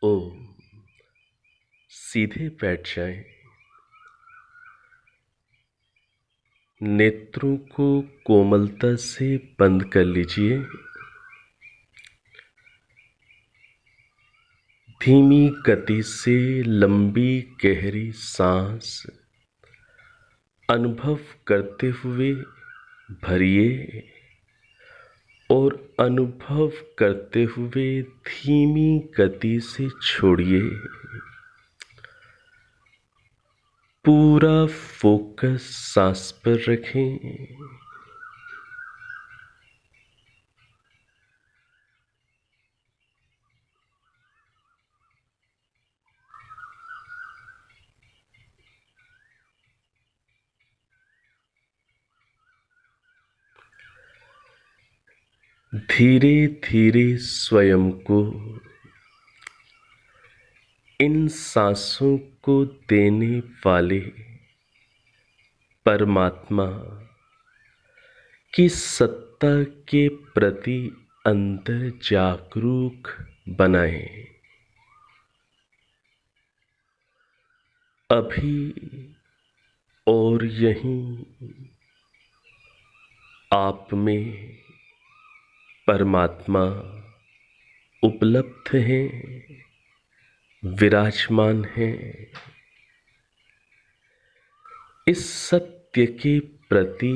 ओम। सीधे बैठ जाएं। नेत्रों को कोमलता से बंद कर लीजिए। धीमी गति से लंबी गहरी सांस अनुभव करते हुए भरिए और अनुभव करते हुए धीमी गति से छोड़िए। पूरा फोकस सांस पर रखें। धीरे धीरे स्वयं को इन सांसों को देने वाले परमात्मा की सत्ता के प्रति अंतर जागरूक बनाएं। अभी और यहीं आप में परमात्मा उपलब्ध हैं, विराजमान हैं। इस सत्य के प्रति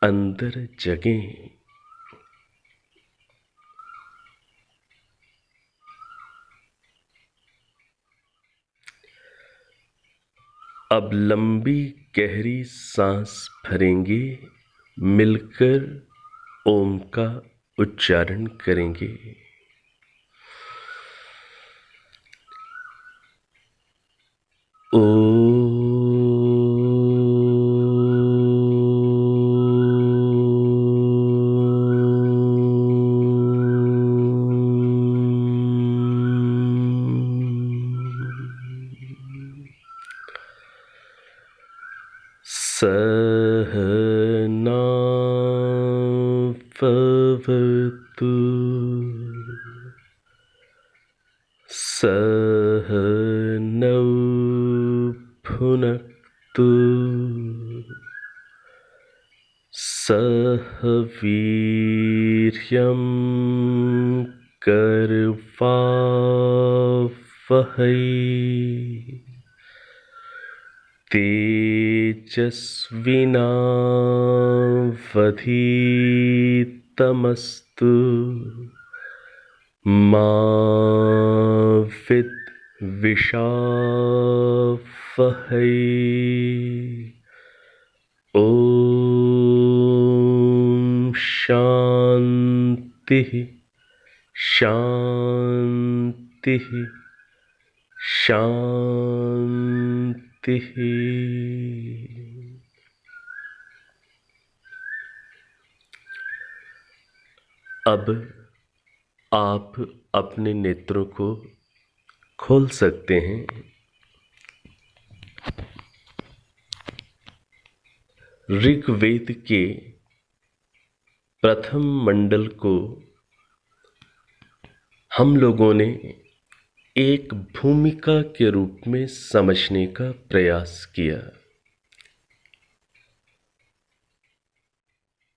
अंदर जगें। अब लंबी गहरी सांस भरेंगे, मिलकर ओम का उच्चारण करेंगे। सहना भवतु सहनौ भुनक्तु सह वीर्यं करवावहै तेजस्विनावधीतमस्तु मा विद्विषावहै। ओम शांति शांति शांति। अब आप अपने नेत्रों को खोल सकते हैं। ऋग्वेद के प्रथम मंडल को हम लोगों ने एक भूमिका के रूप में समझने का प्रयास किया।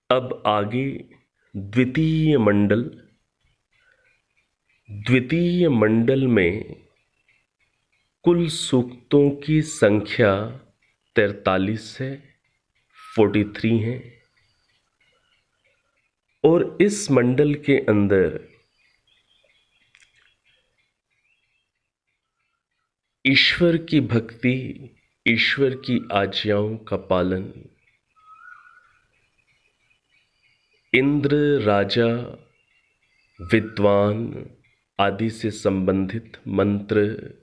अब आगे द्वितीय मंडल में कुल सूक्तों की संख्या 43 है, 43 है। और इस मंडल के अंदर ईश्वर की भक्ति, ईश्वर की आज्ञाओं का पालन, इंद्र, राजा, विद्वान आदि से संबंधित मंत्र,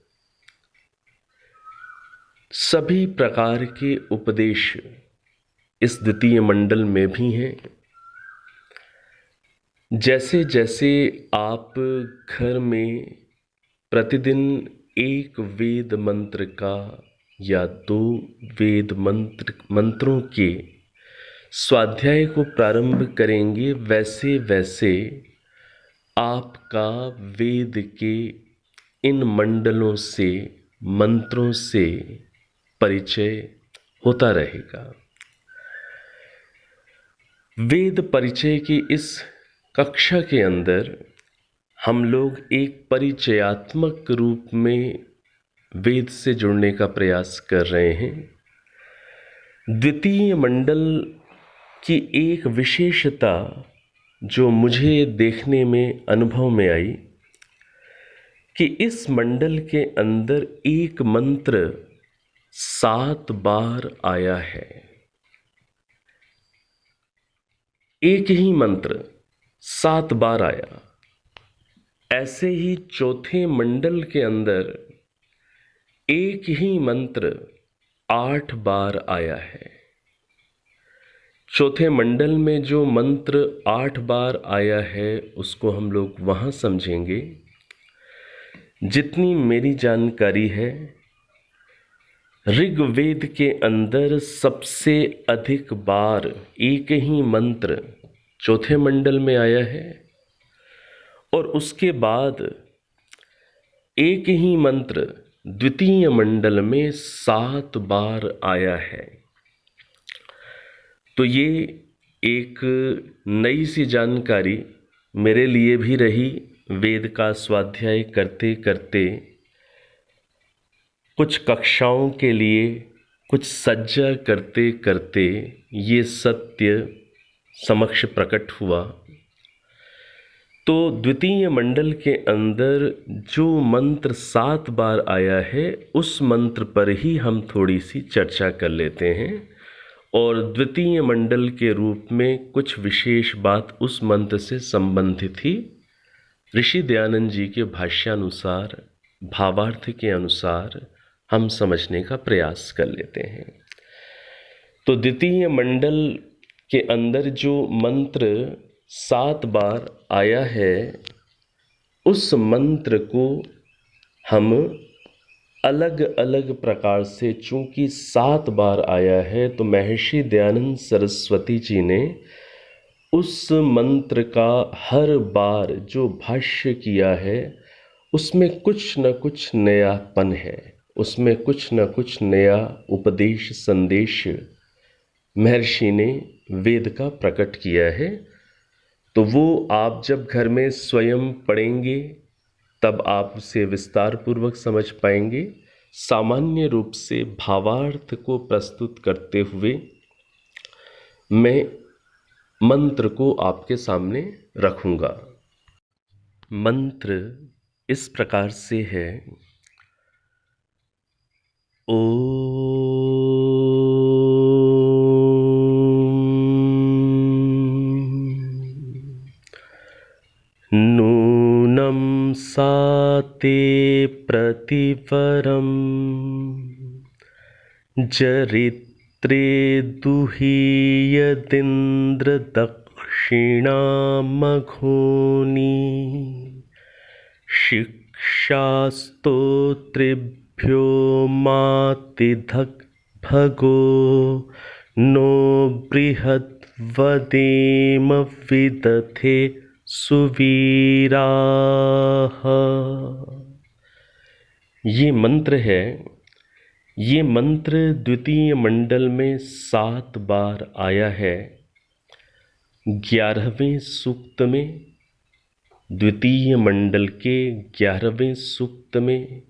सभी प्रकार के उपदेश इस द्वितीय मंडल में भी हैं। जैसे जैसे आप घर में प्रतिदिन एक वेद मंत्र का या 2 वेद मंत्रों के स्वाध्याय को प्रारंभ करेंगे, वैसे वैसे आपका वेद के इन मंडलों से, मंत्रों से परिचय होता रहेगा। वेद परिचय की इस कक्षा के अंदर हम लोग एक परिचयात्मक रूप में वेद से जुड़ने का प्रयास कर रहे हैं। द्वितीय मंडल की एक विशेषता जो मुझे देखने में, अनुभव में आई कि इस मंडल के अंदर एक मंत्र 7 बार आया है। एक ही मंत्र 7 बार आया। ऐसे ही चौथे मंडल के अंदर एक ही मंत्र 8 बार आया है। चौथे मंडल में जो मंत्र 8 बार आया है उसको हम लोग वहाँ समझेंगे। जितनी मेरी जानकारी है, ऋग्वेद के अंदर सबसे अधिक बार एक ही मंत्र चौथे मंडल में आया है और उसके बाद एक ही मंत्र द्वितीय मंडल में 7 बार आया है। तो ये एक नई सी जानकारी मेरे लिए भी रही। वेद का स्वाध्याय करते करते कुछ कक्षाओं के लिए कुछ सज्जा करते करते ये सत्य समक्ष प्रकट हुआ। तो द्वितीय मंडल के अंदर जो मंत्र 7 बार आया है उस मंत्र पर ही हम थोड़ी सी चर्चा कर लेते हैं और द्वितीय मंडल के रूप में कुछ विशेष बात उस मंत्र से संबंधित ही ऋषि दयानंद जी के भाष्यानुसार, भावार्थ के अनुसार हम समझने का प्रयास कर लेते हैं। तो द्वितीय मंडल के अंदर जो मंत्र 7 बार आया है उस मंत्र को हम अलग अलग प्रकार से, चूंकि 7 बार आया है तो महर्षि दयानंद सरस्वती जी ने उस मंत्र का हर बार जो भाष्य किया है उसमें कुछ न कुछ नयापन है, उसमें कुछ न कुछ नया उपदेश संदेश महर्षि ने वेद का प्रकट किया है। तो वो आप जब घर में स्वयं पढ़ेंगे तब आप उसे विस्तार पूर्वक समझ पाएंगे। सामान्य रूप से भावार्थ को प्रस्तुत करते हुए मैं मंत्र को आपके सामने रखूंगा। मंत्र इस प्रकार से है। नूनं साते प्रतिवरं जरित्रे दुहीयदिन्द्र दक्षिणामघोनी शिक्षास्तोत्रेभ्यो मातिधक् भगो नो बृहद्वदेम विदथे सुवीराः। ये मंत्र है। ये मंत्र द्वितीय मंडल में 7 बार आया है। 11वें सूक्त में, द्वितीय मंडल के 11वें सूक्त में,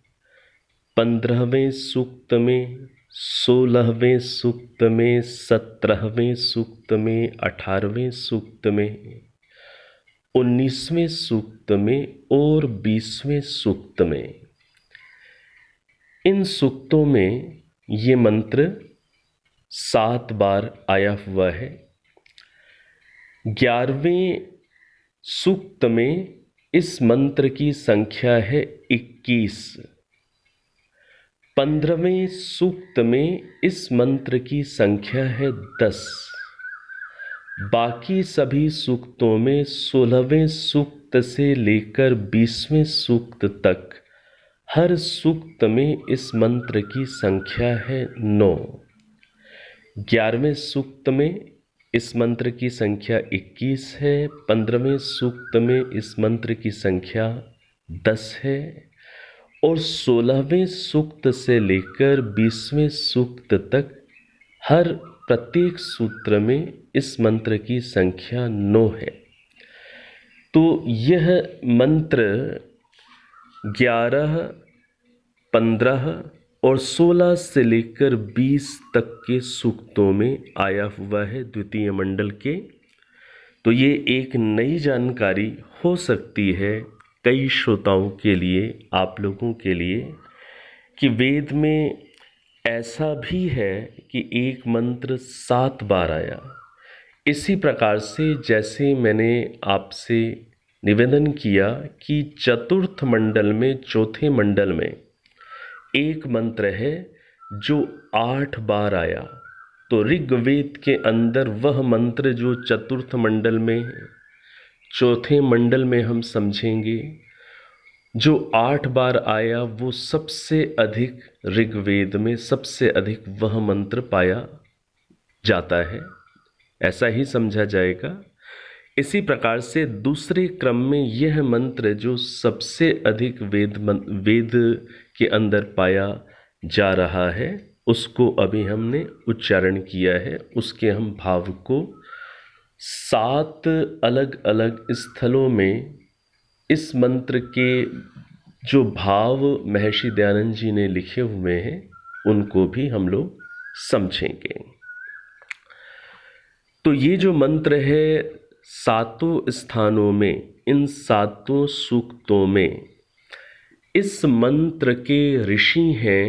15वें सूक्त में, 16वें सूक्त में, 17वें सूक्त में, 18वें सूक्त में, 19वें सूक्त में और 20वें सूक्त में, इन सूक्तों में ये मंत्र 7 बार आया हुआ है। 11वें सूक्त में इस मंत्र की संख्या है 21। 15वें सूक्त में इस मंत्र की संख्या है 10। बाकी सभी सूक्तों में 16वें सूक्त से लेकर 20वें सूक्त तक हर सूक्त में इस मंत्र की संख्या है 9। 11वें सूक्त में इस मंत्र की संख्या 21 है। 15वें सूक्त में इस मंत्र की संख्या 10 है और 16वें सूक्त से लेकर 20वें सूक्त तक हर प्रत्येक सूत्र में इस मंत्र की संख्या 9 है। तो यह मंत्र 11, 15 और 16 से लेकर 20 तक के सूक्तों में आया हुआ है द्वितीय मंडल के। तो ये एक नई जानकारी हो सकती है कई श्रोताओं के लिए, आप लोगों के लिए, कि वेद में ऐसा भी है कि एक मंत्र 7 बार आया। इसी प्रकार से जैसे मैंने आपसे निवेदन किया कि चतुर्थ मंडल में, चौथे मंडल में एक मंत्र है जो 8 बार आया, तो ऋग्वेद के अंदर वह मंत्र जो चतुर्थ मंडल में है, चौथे मंडल में हम समझेंगे जो 8 बार आया, वो सबसे अधिक ऋग्वेद में सबसे अधिक वह मंत्र पाया जाता है, ऐसा ही समझा जाएगा। इसी प्रकार से दूसरे क्रम में यह मंत्र जो सबसे अधिक वेद के अंदर पाया जा रहा है, उसको अभी हमने उच्चारण किया है। उसके हम भाव को 7 अलग अलग स्थलों में इस मंत्र के जो भाव महर्षि दयानंद जी ने लिखे हुए हैं उनको भी हम लोग समझेंगे। तो ये जो मंत्र है 7 स्थानों में, इन 7 सूक्तों में, इस मंत्र के ऋषि हैं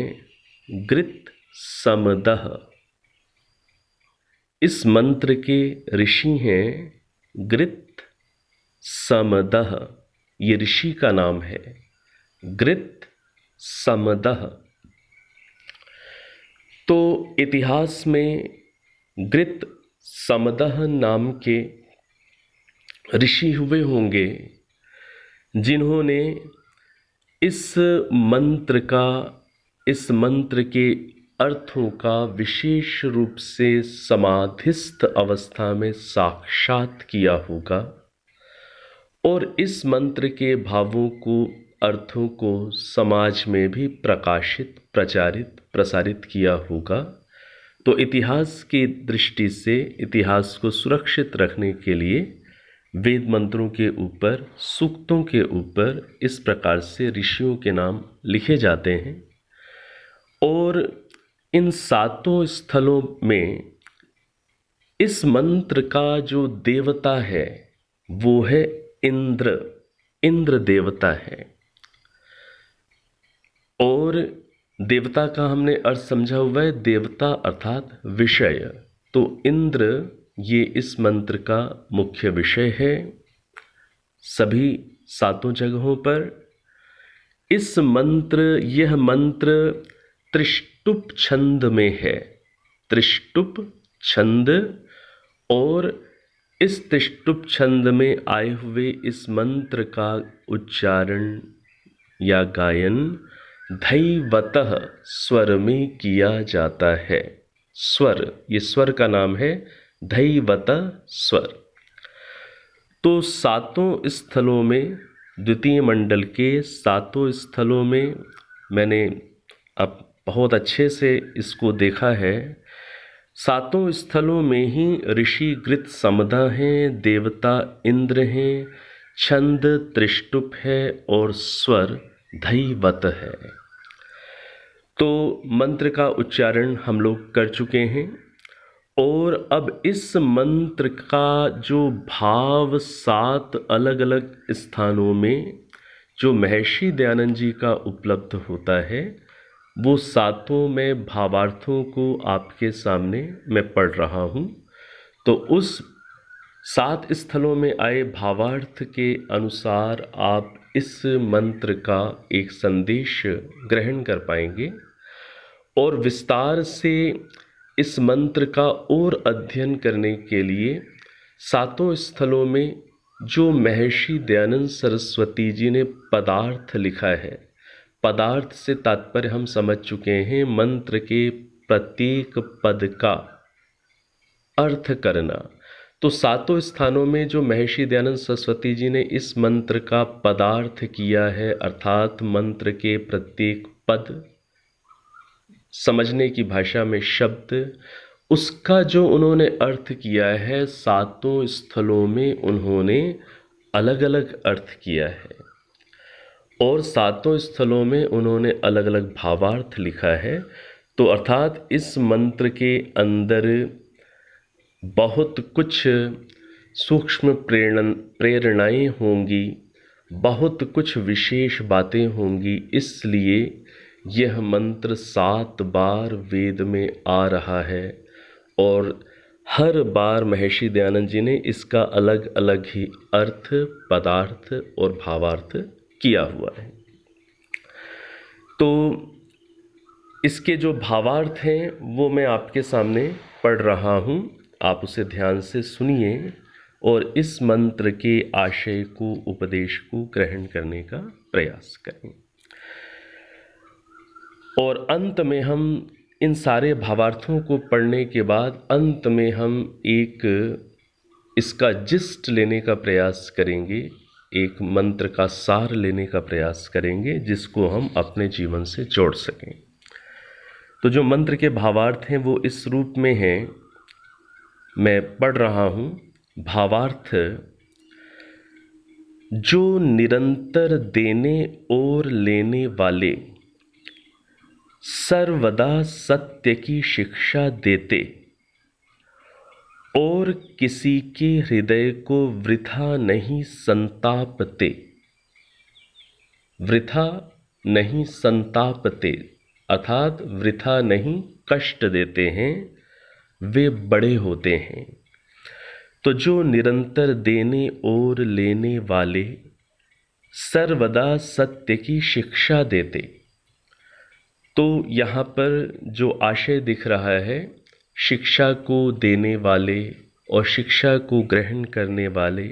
गृत समदह। इस मंत्र के ऋषि हैं गृत समदह, ये ऋषि का नाम है गृत समदह। तो इतिहास में गृत समदह नाम के ऋषि हुए होंगे जिन्होंने इस मंत्र के अर्थों का विशेष रूप से समाधिस्थ अवस्था में साक्षात किया होगा और इस मंत्र के भावों को, अर्थों को समाज में भी प्रकाशित, प्रसारित किया होगा। तो इतिहास की दृष्टि से इतिहास को सुरक्षित रखने के लिए वेद मंत्रों के ऊपर, सूक्तों के ऊपर इस प्रकार से ऋषियों के नाम लिखे जाते हैं। और इन 7 स्थलों में इस मंत्र का जो देवता है वो है इंद्र। इंद्र देवता है। और देवता का हमने अर्थ समझा हुआ है, देवता अर्थात विषय। तो इंद्र ये इस मंत्र का मुख्य विषय है सभी 7 जगहों पर। यह मंत्र त्रिष्टुप छंद में है, त्रिष्टुप छंद। और इस त्रिष्टुप छंद में आए हुए इस मंत्र का उच्चारण या गायन धैवतः स्वर में किया जाता है। स्वर, ये स्वर का नाम है धैवतः स्वर। तो 7 स्थलों में, द्वितीय मंडल के 7 स्थलों में मैंने अब बहुत अच्छे से इसको देखा है। 7 स्थलों में ही ऋषि गृत समदा हैं, देवता इंद्र हैं, छंद त्रिष्टुप है और स्वर धैवत है। तो मंत्र का उच्चारण हम लोग कर चुके हैं और अब इस मंत्र का जो भाव 7 अलग अलग स्थानों में जो महर्षि दयानंद जी का उपलब्ध होता है, वो 7 में भावार्थों को आपके सामने मैं पढ़ रहा हूँ। तो उस 7 स्थलों में आए भावार्थ के अनुसार आप इस मंत्र का एक संदेश ग्रहण कर पाएंगे और विस्तार से इस मंत्र का और अध्ययन करने के लिए 7 स्थलों में जो महर्षि दयानंद सरस्वती जी ने पदार्थ लिखा है, पदार्थ से तात्पर्य हम समझ चुके हैं मंत्र के प्रत्येक पद का अर्थ करना। तो सातों स्थानों में जो महर्षि दयानंद सरस्वती जी ने इस मंत्र का पदार्थ किया है, अर्थात मंत्र के प्रत्येक पद, समझने की भाषा में शब्द, उसका जो उन्होंने अर्थ किया है, सातों स्थलों में उन्होंने अलग अलग अर्थ किया है और सातों स्थलों में उन्होंने अलग अलग भावार्थ लिखा है। तो अर्थात इस मंत्र के अंदर बहुत कुछ सूक्ष्म प्रेरणाएं होंगी, बहुत कुछ विशेष बातें होंगी, इसलिए यह मंत्र 7 बार वेद में आ रहा है और हर बार महर्षि दयानंद जी ने इसका अलग अलग ही अर्थ, पदार्थ और भावार्थ किया हुआ है। तो इसके जो भावार्थ हैं वो मैं आपके सामने पढ़ रहा हूँ, आप उसे ध्यान से सुनिए और इस मंत्र के आशय को, उपदेश को ग्रहण करने का प्रयास करें। और अंत में हम इन सारे भावार्थों को पढ़ने के बाद अंत में हम एक इसका जिस्ट लेने का प्रयास करेंगे, एक मंत्र का सार लेने का प्रयास करेंगे जिसको हम अपने जीवन से जोड़ सकें। तो जो मंत्र के भावार्थ हैं वो इस रूप में हैं, मैं पढ़ रहा हूँ। भावार्थ: जो निरंतर देने और लेने वाले, सर्वदा सत्य की शिक्षा देते और किसी के हृदय को वृथा नहीं संतापते, वृथा नहीं संतापते अर्थात वृथा नहीं कष्ट देते हैं, वे बड़े होते हैं। तो जो निरंतर देने और लेने वाले, सर्वदा सत्य की शिक्षा देते, तो यहाँ पर जो आशय दिख रहा है, शिक्षा को देने वाले और शिक्षा को ग्रहण करने वाले,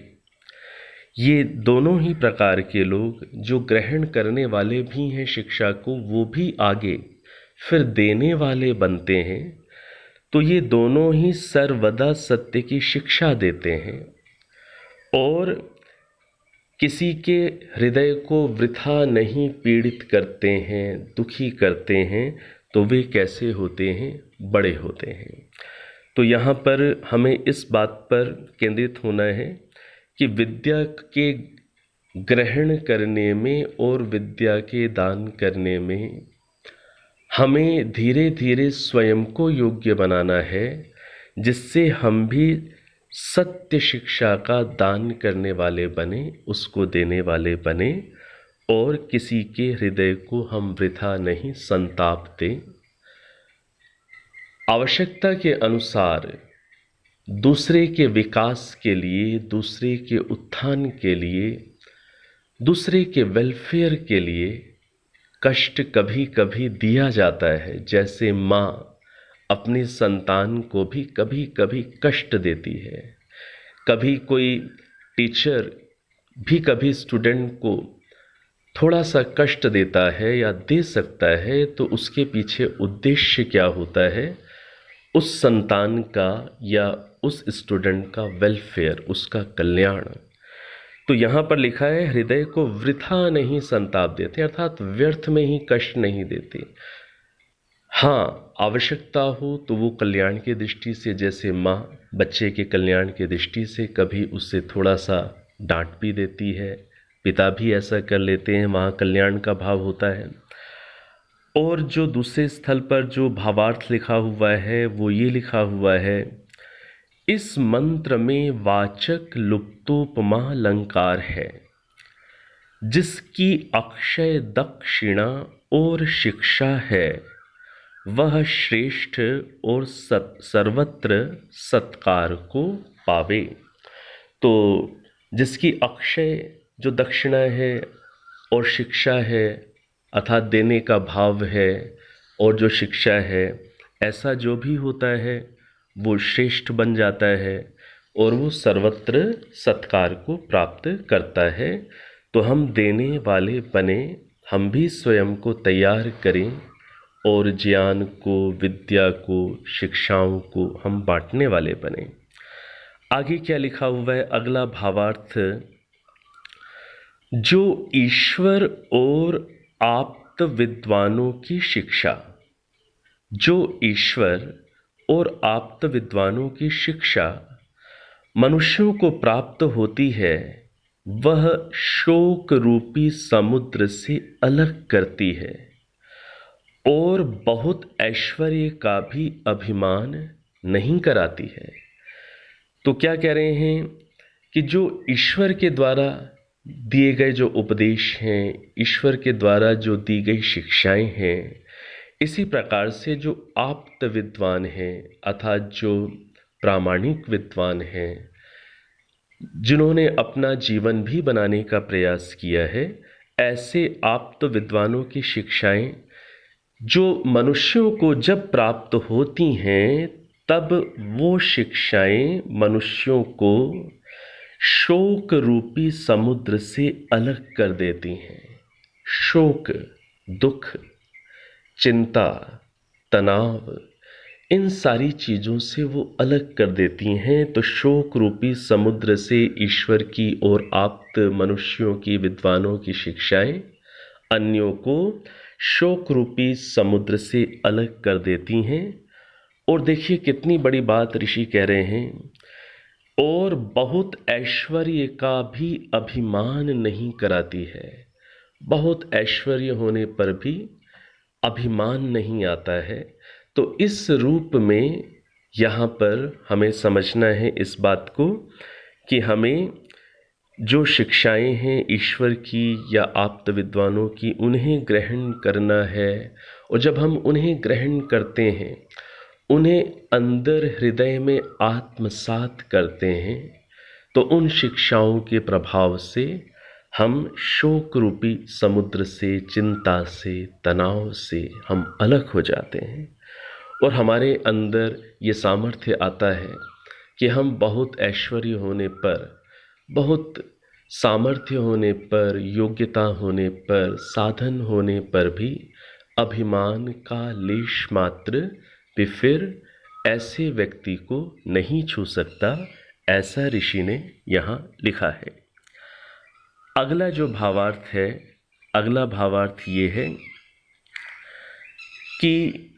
ये दोनों ही प्रकार के लोग, जो ग्रहण करने वाले भी हैं शिक्षा को, वो भी आगे फिर देने वाले बनते हैं। तो ये दोनों ही सर्वदा सत्य की शिक्षा देते हैं और किसी के हृदय को वृथा नहीं पीड़ित करते हैं, दुखी करते हैं। तो वे कैसे होते हैं? बड़े होते हैं। तो यहाँ पर हमें इस बात पर केंद्रित होना है कि विद्या के ग्रहण करने में और विद्या के दान करने में हमें धीरे धीरे स्वयं को योग्य बनाना है, जिससे हम भी सत्य शिक्षा का दान करने वाले बने, उसको देने वाले बने और किसी के हृदय को हम वृथा नहीं संतापते। आवश्यकता के अनुसार दूसरे के विकास के लिए, दूसरे के उत्थान के लिए, दूसरे के वेलफेयर के लिए कष्ट कभी कभी दिया जाता है। जैसे माँ अपनी संतान को भी कभी कभी कष्ट देती है, कभी कोई टीचर भी कभी स्टूडेंट को थोड़ा सा कष्ट देता है या दे सकता है, तो उसके पीछे उद्देश्य क्या होता है? उस संतान का या उस स्टूडेंट का वेलफेयर, उसका कल्याण। तो यहाँ पर लिखा है हृदय को वृथा नहीं संताप देते, अर्थात व्यर्थ में ही कष्ट नहीं देते। हाँ, आवश्यकता हो तो वो कल्याण की दृष्टि से, जैसे माँ बच्चे के कल्याण की दृष्टि से कभी उससे थोड़ा सा डांट भी देती है, पिता भी ऐसा कर लेते हैं, वहाँ कल्याण का भाव होता है। और जो दूसरे स्थल पर जो भावार्थ लिखा हुआ है वो ये लिखा हुआ है, इस मंत्र में वाचक् लुप्तोपमा अलंकार है, जिसकी अक्षय दक्षिणा और शिक्षा है, वह श्रेष्ठ और सर्वत्र सत्कार को पावे। तो जिसकी अक्षय जो दक्षिणा है और शिक्षा है, अर्थात देने का भाव है, और जो शिक्षा है, ऐसा जो भी होता है वो श्रेष्ठ बन जाता है और वो सर्वत्र सत्कार को प्राप्त करता है। तो हम देने वाले बने, हम भी स्वयं को तैयार करें और ज्ञान को, विद्या को, शिक्षाओं को हम बांटने वाले बने। आगे क्या लिखा हुआ है, अगला भावार्थ, जो ईश्वर और आप्त विद्वानों की शिक्षा, जो ईश्वर और आप्त विद्वानों की शिक्षा मनुष्यों को प्राप्त होती है, वह शोक रूपी समुद्र से अलग करती है और बहुत ऐश्वर्य का भी अभिमान नहीं कराती है। तो क्या कह रहे हैं कि जो ईश्वर के द्वारा दिए गए जो उपदेश हैं, ईश्वर के द्वारा जो दी गई शिक्षाएं हैं, इसी प्रकार से जो आप्त विद्वान हैं अर्थात जो प्रामाणिक विद्वान हैं, जिन्होंने अपना जीवन भी बनाने का प्रयास किया है, ऐसे आप्त विद्वानों की शिक्षाएं जो मनुष्यों को जब प्राप्त होती हैं, तब वो शिक्षाएं मनुष्यों को शोक रूपी समुद्र से अलग कर देती हैं। शोक, दुख, चिंता, तनाव, इन सारी चीज़ों से वो अलग कर देती हैं। तो शोक रूपी समुद्र से ईश्वर की और आप्त मनुष्यों की, विद्वानों की शिक्षाएं अन्यों को शोक रूपी समुद्र से अलग कर देती हैं। और देखिए कितनी बड़ी बात ऋषि कह रहे हैं, और बहुत ऐश्वर्य का भी अभिमान नहीं कराती है। बहुत ऐश्वर्य होने पर भी अभिमान नहीं आता है। तो इस रूप में यहाँ पर हमें समझना है इस बात को कि हमें जो शिक्षाएं हैं ईश्वर की या आप्त विद्वानों की, उन्हें ग्रहण करना है। और जब हम उन्हें ग्रहण करते हैं, उन्हें अंदर हृदय में आत्मसात करते हैं, तो उन शिक्षाओं के प्रभाव से हम शोक रूपी समुद्र से, चिंता से, तनाव से हम अलग हो जाते हैं और हमारे अंदर ये सामर्थ्य आता है कि हम बहुत ऐश्वर्य होने पर, बहुत सामर्थ्य होने पर, योग्यता होने पर, साधन होने पर भी अभिमान का लेश मात्र भी फिर ऐसे व्यक्ति को नहीं छू सकता, ऐसा ऋषि ने यहाँ लिखा है। अगला जो भावार्थ है, अगला भावार्थ ये है कि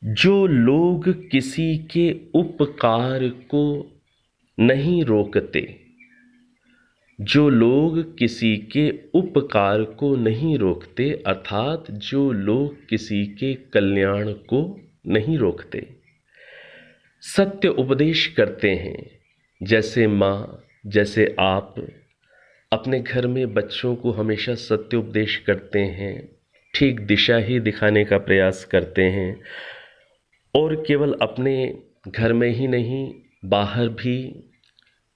जो लोग किसी के उपकार को नहीं रोकते, जो लोग किसी के उपकार को नहीं रोकते, अर्थात जो लोग किसी के कल्याण को नहीं रोकते, सत्य उपदेश करते हैं, जैसे माँ, जैसे आप अपने घर में बच्चों को हमेशा सत्य उपदेश करते हैं, ठीक दिशा ही दिखाने का प्रयास करते हैं, और केवल अपने घर में ही नहीं, बाहर भी,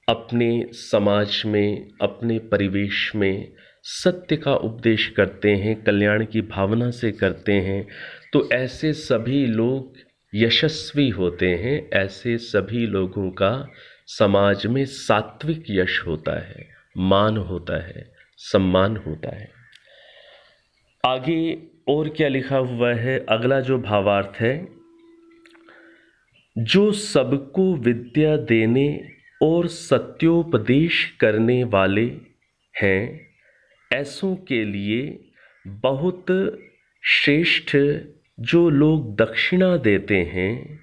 अपने समाज में, अपने परिवेश में सत्य का उपदेश करते हैं, कल्याण की भावना से करते हैं। तो ऐसे सभी लोग यशस्वी होते हैं, ऐसे सभी लोगों का समाज में सात्विक यश होता है, मान होता है, सम्मान होता है। आगे और क्या लिखा हुआ है, अगला जो भावार्थ है, जो सबको विद्या देने और सत्योपदेश करने वाले हैं, ऐसों के लिए बहुत श्रेष्ठ जो लोग दक्षिणा देते हैं,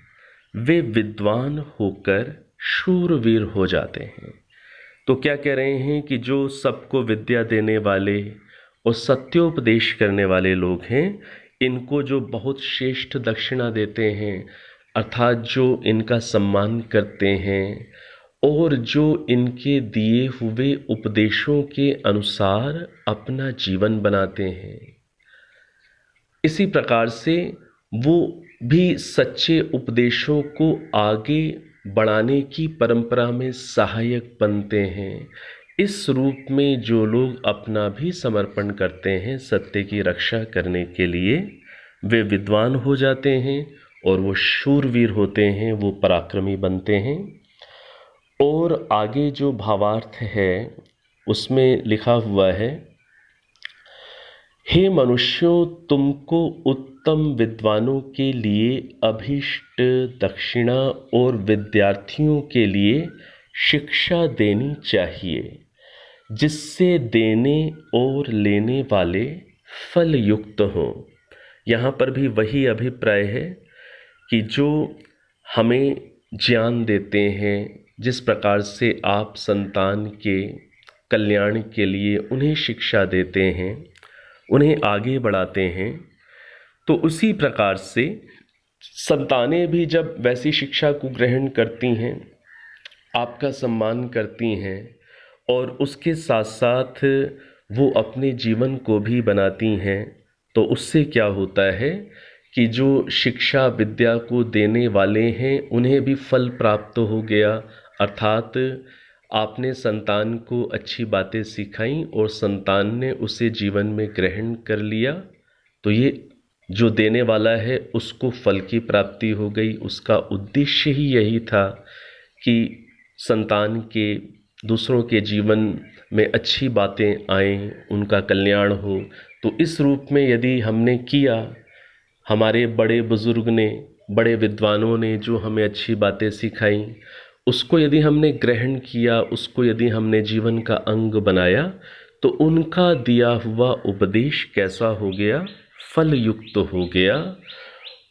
वे विद्वान होकर शूरवीर हो जाते हैं। तो क्या कह रहे हैं कि जो सबको विद्या देने वाले और सत्योपदेश करने वाले लोग हैं, इनको जो बहुत श्रेष्ठ दक्षिणा देते हैं, अर्थात जो इनका सम्मान करते हैं और जो इनके दिए हुए उपदेशों के अनुसार अपना जीवन बनाते हैं, इसी प्रकार से वो भी सच्चे उपदेशों को आगे बढ़ाने की परंपरा में सहायक बनते हैं। इस रूप में जो लोग अपना भी समर्पण करते हैं सत्य की रक्षा करने के लिए, वे विद्वान हो जाते हैं और वो शूरवीर होते हैं, वो पराक्रमी बनते हैं। और आगे जो भावार्थ है उसमें लिखा हुआ है, हे मनुष्यों, तुमको उत्तम विद्वानों के लिए अभीष्ट दक्षिणा और विद्यार्थियों के लिए शिक्षा देनी चाहिए, जिससे देने और लेने वाले फल युक्त हों। यहाँ पर भी वही अभिप्राय है कि जो हमें ज्ञान देते हैं, जिस प्रकार से आप संतान के कल्याण के लिए उन्हें शिक्षा देते हैं, उन्हें आगे बढ़ाते हैं, तो उसी प्रकार से संतानें भी जब वैसी शिक्षा को ग्रहण करती हैं, आपका सम्मान करती हैं और उसके साथ साथ वो अपने जीवन को भी बनाती हैं, तो उससे क्या होता है कि जो शिक्षा विद्या को देने वाले हैं उन्हें भी फल प्राप्त हो गया। अर्थात आपने संतान को अच्छी बातें सिखाई और संतान ने उसे जीवन में ग्रहण कर लिया, तो ये जो देने वाला है उसको फल की प्राप्ति हो गई। उसका उद्देश्य ही यही था कि संतान के दूसरों के जीवन में अच्छी बातें आएं, उनका कल्याण हो। तो इस रूप में यदि हमने किया, हमारे बड़े बुजुर्ग ने, बड़े विद्वानों ने जो हमें अच्छी बातें सिखाई, उसको यदि हमने ग्रहण किया, उसको यदि हमने जीवन का अंग बनाया, तो उनका दिया हुआ उपदेश कैसा हो गया? फल युक्त हो गया।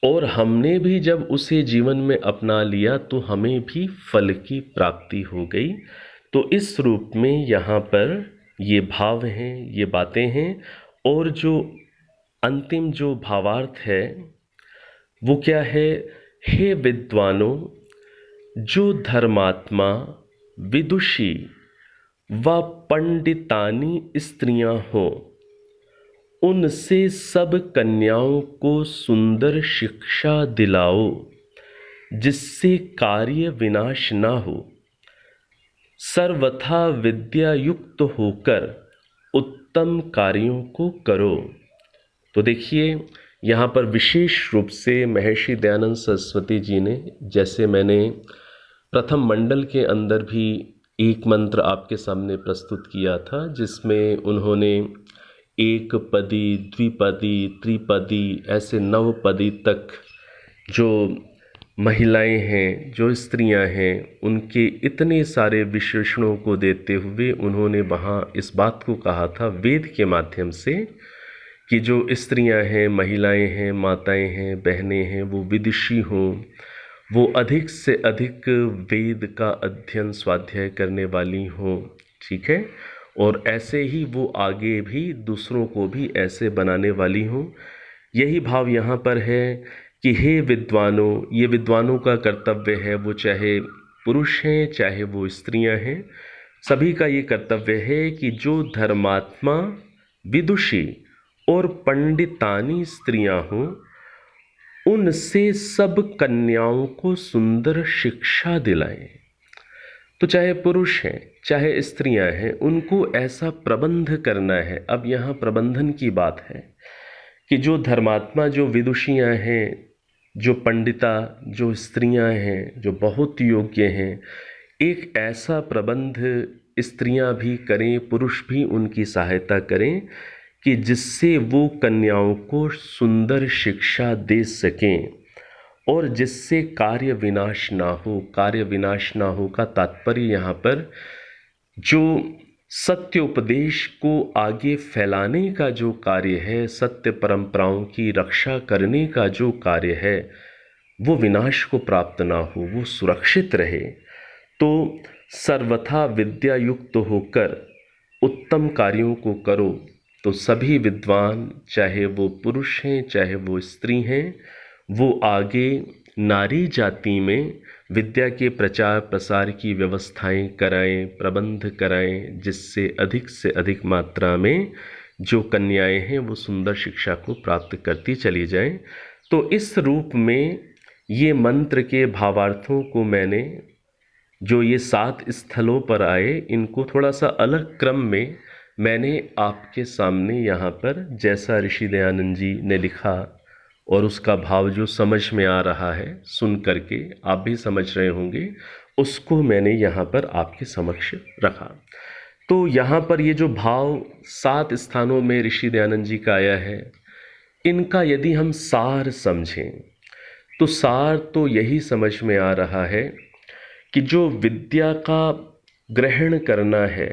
और हमने भी जब उसे जीवन में अपना लिया तो हमें भी फल की प्राप्ति हो गई। तो इस रूप में यहाँ पर ये भाव हैं, ये बातें हैं। और जो अंतिम जो भावार्थ है वो क्या है? हे विद्वानों, जो धर्मात्मा, विदुषी व पंडितानी स्त्रियां हों, उनसे सब कन्याओं को सुंदर शिक्षा दिलाओ, जिससे कार्य विनाश ना हो। सर्वथा विद्या युक्त होकर उत्तम कार्यों को करो। तो देखिए, यहाँ पर विशेष रूप से महर्षि दयानंद सरस्वती जी ने, जैसे मैंने प्रथम मंडल के अंदर भी एक मंत्र आपके सामने प्रस्तुत किया था, जिसमें उन्होंने एक पदी, द्विपदी, त्रिपदी, ऐसे 9 पदी तक जो महिलाएं हैं, जो स्त्रियां हैं, उनके इतने सारे विशेषणों को देते हुए उन्होंने वहाँ इस बात को कहा था वेद के माध्यम से कि जो स्त्रियां हैं, महिलाएं हैं, माताएं हैं, बहनें हैं, वो विदुषी हों, वो अधिक से अधिक वेद का अध्ययन स्वाध्याय करने वाली हों। ठीक है? और ऐसे ही वो आगे भी दूसरों को भी ऐसे बनाने वाली हों। यही भाव यहाँ पर है कि हे विद्वानों, ये विद्वानों का कर्तव्य है, वो चाहे पुरुष हैं चाहे वो स्त्रियां हैं, सभी का ये कर्तव्य है कि जो धर्मात्मा, विदुषी और पंडितानी स्त्रियां हों, उनसे सब कन्याओं को सुंदर शिक्षा दिलाएं। तो चाहे पुरुष हैं चाहे स्त्रियां हैं, उनको ऐसा प्रबंध करना है। अब यहाँ प्रबंधन की बात है कि जो धर्मात्मा, जो विदुषियाँ हैं, जो पंडिता, जो स्त्रियां हैं, जो बहुत योग्य हैं, एक ऐसा प्रबंध स्त्रियां भी करें, पुरुष भी उनकी सहायता करें कि जिससे वो कन्याओं को सुंदर शिक्षा दे सकें और जिससे कार्य विनाश ना हो। कार्य विनाश ना हो का तात्पर्य यहाँ पर जो सत्य उपदेश को आगे फैलाने का जो कार्य है, सत्य परंपराओं की रक्षा करने का जो कार्य है, वो विनाश को प्राप्त ना हो, वो सुरक्षित रहे। तो सर्वथा विद्या युक्त होकर उत्तम कार्यों को करो। तो सभी विद्वान, चाहे वो पुरुष हैं चाहे वो स्त्री हैं, वो आगे नारी जाति में विद्या के प्रचार प्रसार की व्यवस्थाएं कराएं, प्रबंध कराएं, जिससे अधिक से अधिक मात्रा में जो कन्याएं हैं वो सुंदर शिक्षा को प्राप्त करती चली जाएं। तो इस रूप में ये मंत्र के भावार्थों को मैंने, जो ये 7 स्थलों पर आए, इनको थोड़ा सा अलग क्रम में मैंने आपके सामने यहाँ पर, जैसा ऋषि दयानंद जी ने लिखा और उसका भाव जो समझ में आ रहा है, सुन करके आप भी समझ रहे होंगे, उसको मैंने यहाँ पर आपके समक्ष रखा। तो यहाँ पर ये जो भाव 7 स्थानों में ऋषि दयानंद जी का आया है, इनका यदि हम सार समझें तो सार तो यही समझ में आ रहा है कि जो विद्या का ग्रहण करना है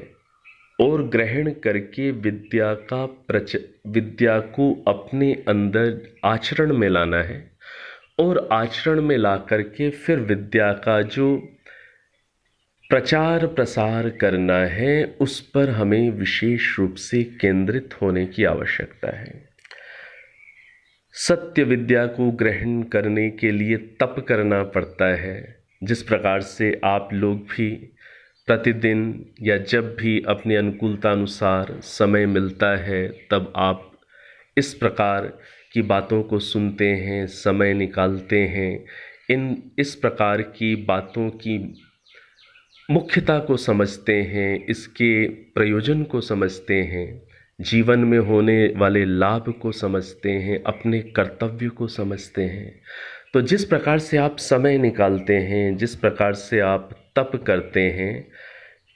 और ग्रहण करके विद्या को अपने अंदर आचरण में लाना है और आचरण में ला करके फिर विद्या का जो प्रचार प्रसार करना है उस पर हमें विशेष रूप से केंद्रित होने की आवश्यकता है। सत्य विद्या को ग्रहण करने के लिए तप करना पड़ता है। जिस प्रकार से आप लोग भी प्रतिदिन या जब भी अपनी अनुकूलता अनुसार समय मिलता है तब आप इस प्रकार की बातों को सुनते हैं, समय निकालते हैं, इस प्रकार की बातों की मुख्यता को समझते हैं, इसके प्रयोजन को समझते हैं, जीवन में होने वाले लाभ को समझते हैं, अपने कर्तव्य को समझते हैं। तो जिस प्रकार से आप समय निकालते हैं, जिस प्रकार से आप तप करते हैं,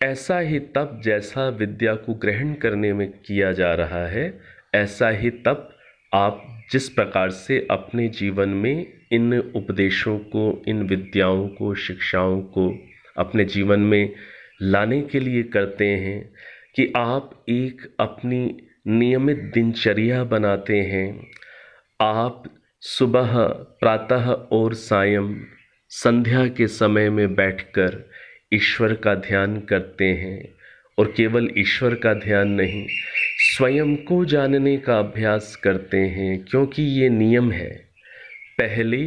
ऐसा ही तप जैसा विद्या को ग्रहण करने में किया जा रहा है, ऐसा ही तप आप जिस प्रकार से अपने जीवन में इन उपदेशों को, इन विद्याओं को, शिक्षाओं को अपने जीवन में लाने के लिए करते हैं कि आप एक अपनी नियमित दिनचर्या बनाते हैं। आप सुबह, प्रातः और सायं संध्या के समय में बैठकर ईश्वर का ध्यान करते हैं और केवल ईश्वर का ध्यान नहीं, स्वयं को जानने का अभ्यास करते हैं, क्योंकि ये नियम है। पहले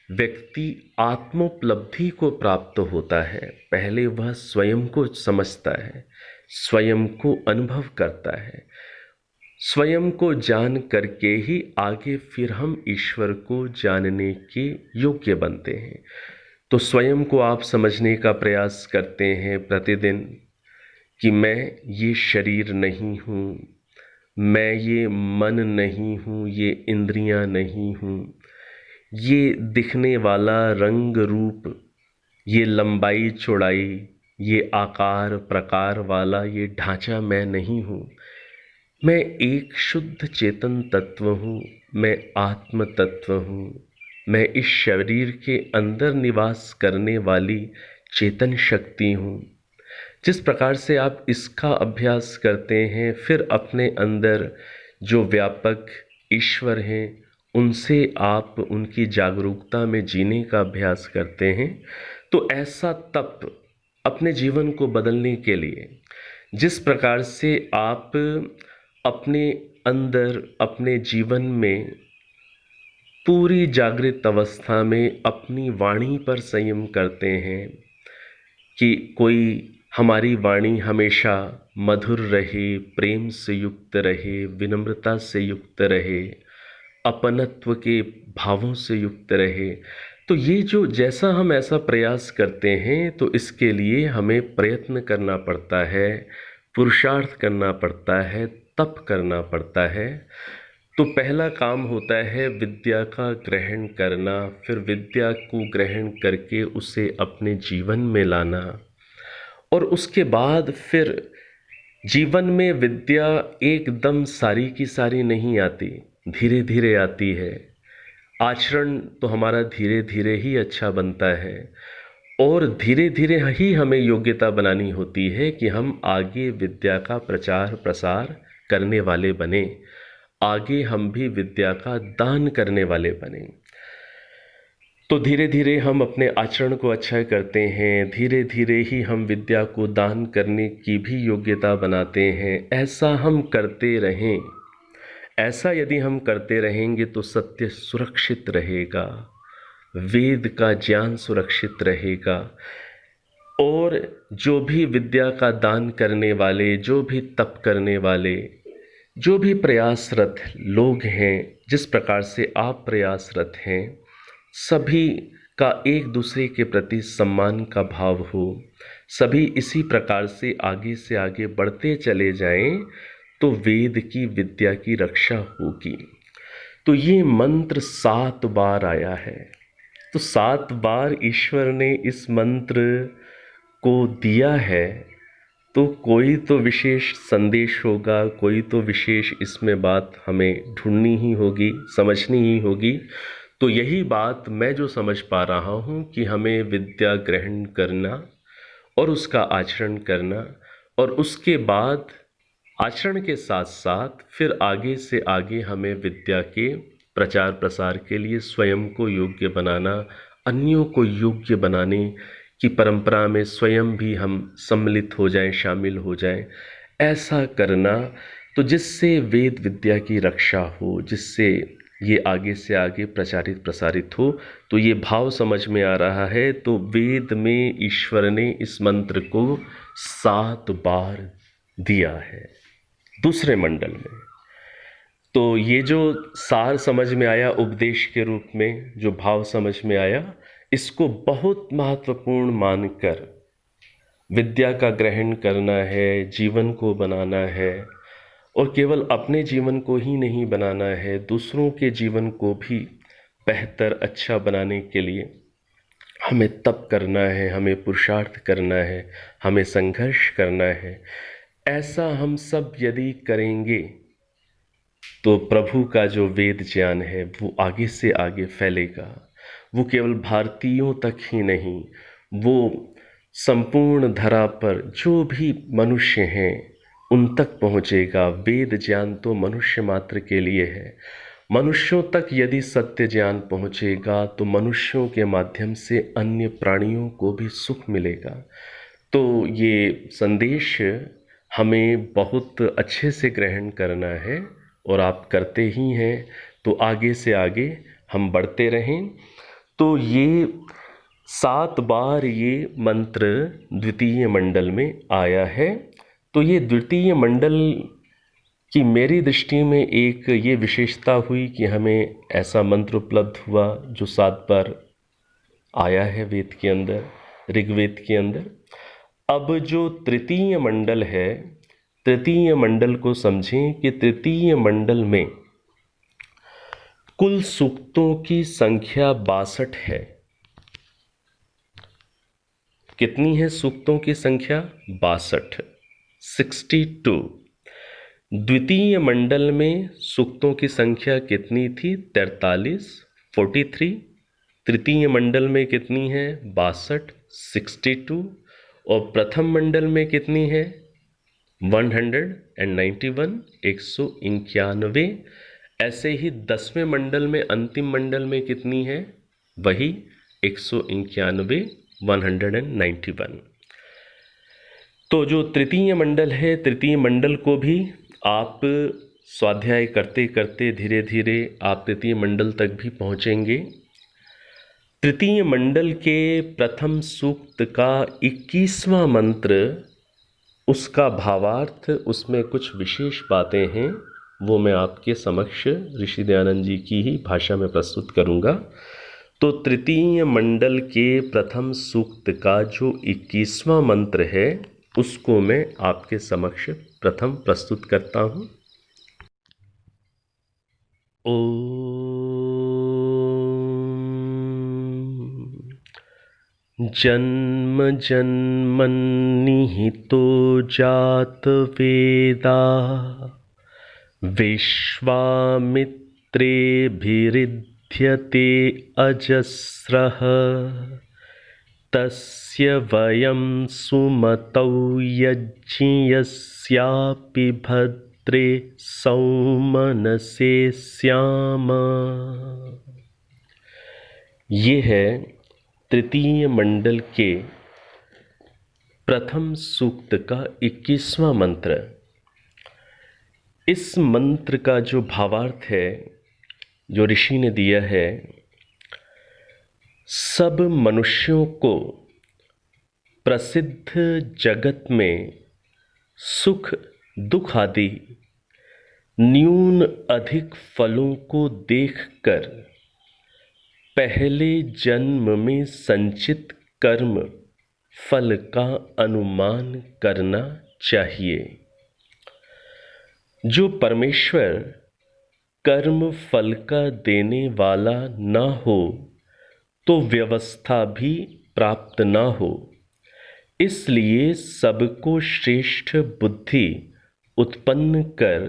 व्यक्ति आत्मोपलब्धि को प्राप्त होता है, पहले वह स्वयं को समझता है, स्वयं को अनुभव करता है, स्वयं को जान करके ही आगे फिर हम ईश्वर को जानने के योग्य बनते हैं। तो स्वयं को आप समझने का प्रयास करते हैं प्रतिदिन कि मैं ये शरीर नहीं हूँ, मैं ये मन नहीं हूँ, ये इंद्रियां नहीं हूँ, ये दिखने वाला रंग रूप, ये लंबाई चौड़ाई, ये आकार प्रकार वाला ये ढांचा मैं नहीं हूँ। मैं एक शुद्ध चेतन तत्व हूँ, मैं आत्म तत्व हूँ, मैं इस शरीर के अंदर निवास करने वाली चेतन शक्ति हूँ। जिस प्रकार से आप इसका अभ्यास करते हैं, फिर अपने अंदर जो व्यापक ईश्वर हैं उनसे आप उनकी जागरूकता में जीने का अभ्यास करते हैं। तो ऐसा तप अपने जीवन को बदलने के लिए, जिस प्रकार से आप अपने अंदर अपने जीवन में पूरी जागृत अवस्था में अपनी वाणी पर संयम करते हैं कि कोई हमारी वाणी हमेशा मधुर रहे, प्रेम से युक्त रहे, विनम्रता से युक्त रहे, अपनत्व के भावों से युक्त रहे। तो ये जो जैसा हम ऐसा प्रयास करते हैं तो इसके लिए हमें प्रयत्न करना पड़ता है, पुरुषार्थ करना पड़ता है, तप करना पड़ता है। तो पहला काम होता है विद्या का ग्रहण करना, फिर विद्या को ग्रहण करके उसे अपने जीवन में लाना, और उसके बाद फिर जीवन में विद्या एकदम सारी की सारी नहीं आती, धीरे धीरे आती है। आचरण तो हमारा धीरे धीरे ही अच्छा बनता है और धीरे धीरे ही हमें योग्यता बनानी होती है कि हम आगे विद्या का प्रचार प्रसार करने वाले बने, आगे हम भी विद्या का दान करने वाले बने। तो धीरे धीरे हम अपने आचरण को अच्छा करते हैं, धीरे धीरे ही हम विद्या को दान करने की भी योग्यता बनाते हैं। ऐसा हम करते रहें, ऐसा यदि हम करते रहेंगे तो सत्य सुरक्षित रहेगा, वेद का ज्ञान सुरक्षित रहेगा, और जो भी विद्या का दान करने वाले, जो भी तप करने वाले, जो भी प्रयासरत लोग हैं, जिस प्रकार से आप प्रयासरत हैं, सभी का एक दूसरे के प्रति सम्मान का भाव हो, सभी इसी प्रकार से आगे बढ़ते चले जाएं तो वेद की विद्या की रक्षा होगी। तो ये मंत्र 7 बार आया है। तो 7 बार ईश्वर ने इस मंत्र को दिया है। तो कोई तो विशेष संदेश होगा, कोई तो विशेष इसमें बात हमें ढूंढनी ही होगी, समझनी ही होगी। तो यही बात मैं जो समझ पा रहा हूँ कि हमें विद्या ग्रहण करना और उसका आचरण करना, और उसके बाद आचरण के साथ साथ फिर आगे से आगे हमें विद्या के प्रचार प्रसार के लिए स्वयं को योग्य बनाना, अन्यों को योग्य बनाने की परंपरा में स्वयं भी हम सम्मिलित हो जाएं, शामिल हो जाएं, ऐसा करना। तो जिससे वेद विद्या की रक्षा हो, जिससे ये आगे से आगे प्रचारित प्रसारित हो। तो ये भाव समझ में आ रहा है। तो वेद में ईश्वर ने इस मंत्र को 7 बार दिया है दूसरे मंडल में। तो ये जो सार समझ में आया उपदेश के रूप में, जो भाव समझ में आया, इसको बहुत महत्वपूर्ण मानकर विद्या का ग्रहण करना है, जीवन को बनाना है, और केवल अपने जीवन को ही नहीं बनाना है, दूसरों के जीवन को भी बेहतर अच्छा बनाने के लिए हमें तप करना है, हमें पुरुषार्थ करना है, हमें संघर्ष करना है। ऐसा हम सब यदि करेंगे तो प्रभु का जो वेद ज्ञान है वो आगे से आगे फैलेगा। वो केवल भारतीयों तक ही नहीं, वो संपूर्ण धरा पर जो भी मनुष्य हैं उन तक पहुँचेगा। वेद ज्ञान तो मनुष्य मात्र के लिए है। मनुष्यों तक यदि सत्य ज्ञान पहुँचेगा तो मनुष्यों के माध्यम से अन्य प्राणियों को भी सुख मिलेगा। तो ये संदेश हमें बहुत अच्छे से ग्रहण करना है, और आप करते ही हैं। तो आगे से आगे हम बढ़ते रहें। तो ये 7 बार ये मंत्र द्वितीय मंडल में आया है। तो ये द्वितीय मंडल की मेरी दृष्टि में एक ये विशेषता हुई कि हमें ऐसा मंत्र उपलब्ध हुआ जो 7 बार आया है वेद के अंदर, ऋग्वेद के अंदर। अब जो तृतीय मंडल है, तृतीय मंडल को समझें कि तृतीय मंडल में कुल सूक्तों की संख्या 62 है। कितनी है सूक्तों की संख्या? 62, 62। द्वितीय मंडल में सूक्तों की संख्या कितनी थी? 43, 43। तृतीय मंडल में कितनी है? 62, 62। और प्रथम मंडल में कितनी है? 191, 191। ऐसे ही 10वें मंडल में, अंतिम मंडल में कितनी है? वही 191, 191। तो जो तृतीय मंडल है, तृतीय मंडल को भी आप स्वाध्याय करते करते धीरे धीरे आप तृतीय मंडल तक भी पहुँचेंगे। तृतीय मंडल के प्रथम सूक्त का 21वां मंत्र, उसका भावार्थ, उसमें कुछ विशेष बातें हैं, वो मैं आपके समक्ष ऋषि दयानंद जी की ही भाषा में प्रस्तुत करूंगा। तो तृतीय मंडल के प्रथम सूक्त का जो 21वां मंत्र है उसको मैं आपके समक्ष प्रथम प्रस्तुत करता हूं। जन्म जन्मन्निहितो जातवेदा विश्वामित्रेभिरिध्यते अजस्रः तस्य वयं सुमतौ यज्ञस्यापि भद्रे सौमनसे स्याम। ये है तृतीय मंडल के प्रथम सूक्त का 21वां मंत्र। इस मंत्र का जो भावार्थ है, जो ऋषि ने दिया है, सब मनुष्यों को प्रसिद्ध जगत में सुख दुख आदि न्यून अधिक फलों को देखकर पहले जन्म में संचित कर्म फल का अनुमान करना चाहिए। जो परमेश्वर कर्म फल का देने वाला ना हो तो व्यवस्था भी प्राप्त ना हो, इसलिए सबको श्रेष्ठ बुद्धि उत्पन्न कर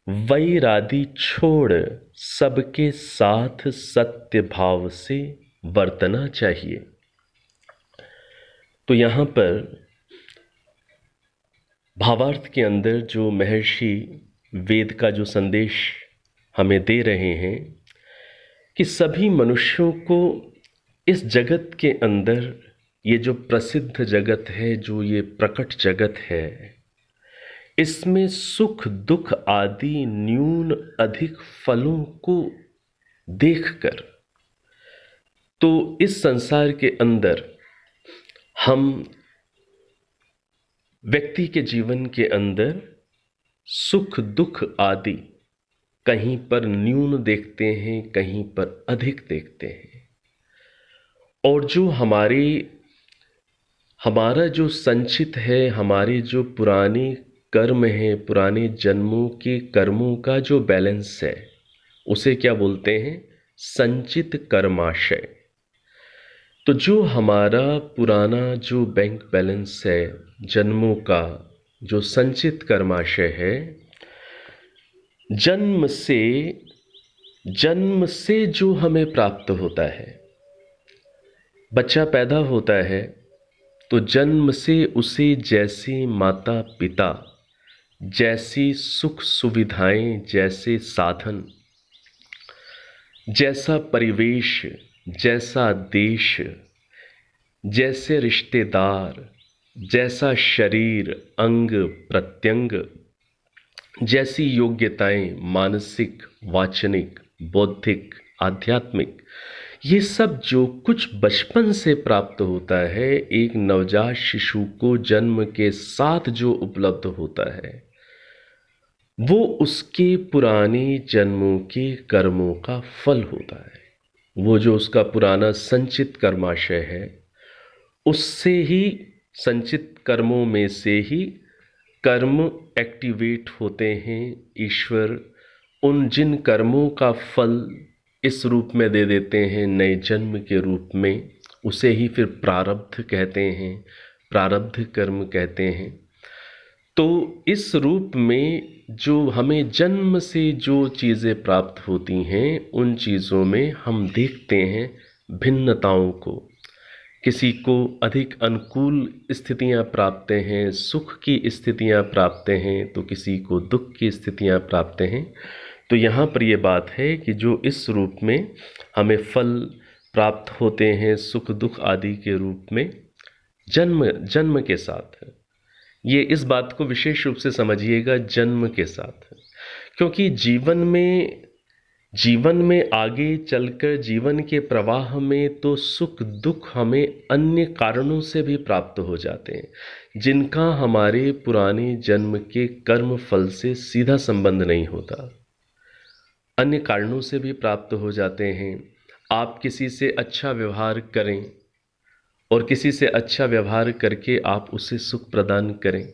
वैरादि छोड़ सबके साथ सत्य भाव से वर्तना चाहिए। तो यहाँ पर भावार्थ के अंदर जो महर्षि वेद का जो संदेश हमें दे रहे हैं कि सभी मनुष्यों को इस जगत के अंदर, ये जो प्रसिद्ध जगत है, जो ये प्रकट जगत है, इसमें सुख दुख आदि न्यून अधिक फलों को देखकर, तो इस संसार के अंदर हम व्यक्ति के जीवन के अंदर सुख दुख आदि कहीं पर न्यून देखते हैं, कहीं पर अधिक देखते हैं। और जो हमारा जो संचित है, हमारे जो पुराने कर्म हैं, पुराने जन्मों के कर्मों का जो बैलेंस है, उसे क्या बोलते हैं? संचित कर्माशय। तो जो हमारा पुराना जो बैंक बैलेंस है, जन्मों का जो संचित कर्माशय है, जन्म से जो हमें प्राप्त होता है, बच्चा पैदा होता है तो जन्म से उसे जैसे माता पिता, जैसी सुख सुविधाएं, जैसे साधन, जैसा परिवेश, जैसा देश, जैसे रिश्तेदार, जैसा शरीर अंग प्रत्यंग, जैसी योग्यताएं मानसिक, वाचनिक, बौद्धिक, आध्यात्मिक, ये सब जो कुछ बचपन से प्राप्त होता है, एक नवजात शिशु को जन्म के साथ जो उपलब्ध होता है, वो उसके पुराने जन्मों के कर्मों का फल होता है। वो जो उसका पुराना संचित कर्माशय है, उससे ही, संचित कर्मों में से ही कर्म एक्टिवेट होते हैं। ईश्वर उन जिन कर्मों का फल इस रूप में दे देते हैं, नए जन्म के रूप में, उसे ही फिर प्रारब्ध कहते हैं, प्रारब्ध कर्म कहते हैं। तो इस रूप में जो हमें जन्म से जो चीज़ें प्राप्त होती हैं, उन चीज़ों में हम देखते हैं भिन्नताओं को। किसी को अधिक अनुकूल स्थितियां प्राप्त हैं, सुख की स्थितियां प्राप्त हैं, तो किसी को दुख की स्थितियां प्राप्त हैं। तो यहाँ पर ये बात है कि जो इस रूप में हमें फल प्राप्त होते हैं, सुख दुख आदि के रूप में, जन्म के साथ, ये इस बात को विशेष रूप से समझिएगा, जन्म के साथ, क्योंकि जीवन में आगे चलकर, जीवन के प्रवाह में तो सुख दुख हमें अन्य कारणों से भी प्राप्त हो जाते हैं, जिनका हमारे पुराने जन्म के कर्म फल से सीधा संबंध नहीं होता। अन्य कारणों से भी प्राप्त हो जाते हैं। आप किसी से अच्छा व्यवहार करें और किसी से अच्छा व्यवहार करके आप उसे सुख प्रदान करें,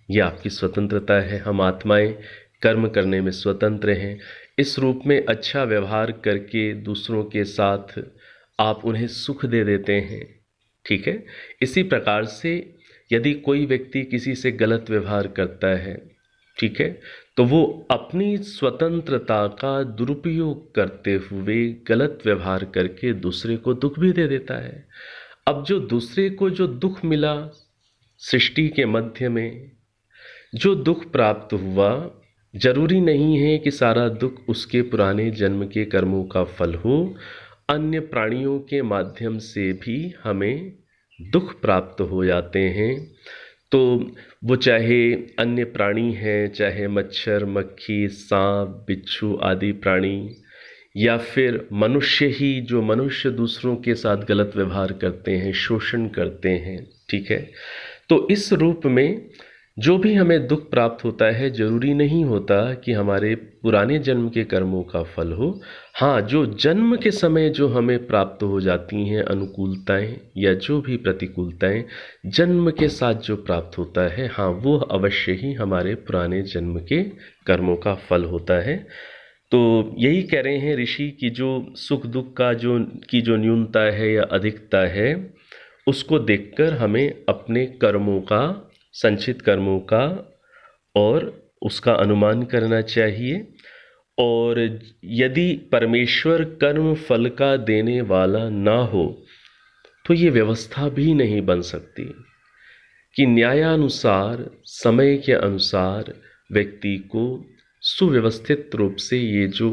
यह आपकी स्वतंत्रता है। हम आत्माएं कर्म करने में स्वतंत्र हैं। इस रूप में अच्छा व्यवहार करके दूसरों के साथ आप उन्हें सुख दे देते हैं, ठीक है। इसी प्रकार से यदि कोई व्यक्ति किसी से गलत व्यवहार करता है, ठीक है, तो वो अपनी स्वतंत्रता का दुरुपयोग करते हुए गलत व्यवहार करके दूसरे को दुख भी दे देता है। अब जो दूसरे को जो दुख मिला, सृष्टि के मध्य में जो दुख प्राप्त हुआ, जरूरी नहीं है कि सारा दुख उसके पुराने जन्म के कर्मों का फल हो। अन्य प्राणियों के माध्यम से भी हमें दुख प्राप्त हो जाते हैं। तो वो चाहे अन्य प्राणी हैं, चाहे मच्छर, मक्खी, सांप, बिच्छू आदि प्राणी, या फिर मनुष्य ही, जो मनुष्य दूसरों के साथ गलत व्यवहार करते हैं, शोषण करते हैं, ठीक है। तो इस रूप में जो भी हमें दुख प्राप्त होता है, जरूरी नहीं होता कि हमारे पुराने जन्म के कर्मों का फल हो। हाँ, जो जन्म के समय जो हमें प्राप्त हो जाती हैं अनुकूलताएं या जो भी प्रतिकूलताएं, जन्म के साथ जो प्राप्त होता है, हाँ, वो अवश्य ही हमारे पुराने जन्म के कर्मों का फल होता है। तो यही कह रहे हैं ऋषि कि जो सुख दुख का जो न्यूनता है या अधिकता है, उसको देखकर हमें अपने कर्मों का, संचित कर्मों का और उसका अनुमान करना चाहिए। और यदि परमेश्वर कर्म फल का देने वाला ना हो तो ये व्यवस्था भी नहीं बन सकती कि न्यायानुसार, समय के अनुसार व्यक्ति को सुव्यवस्थित रूप से ये जो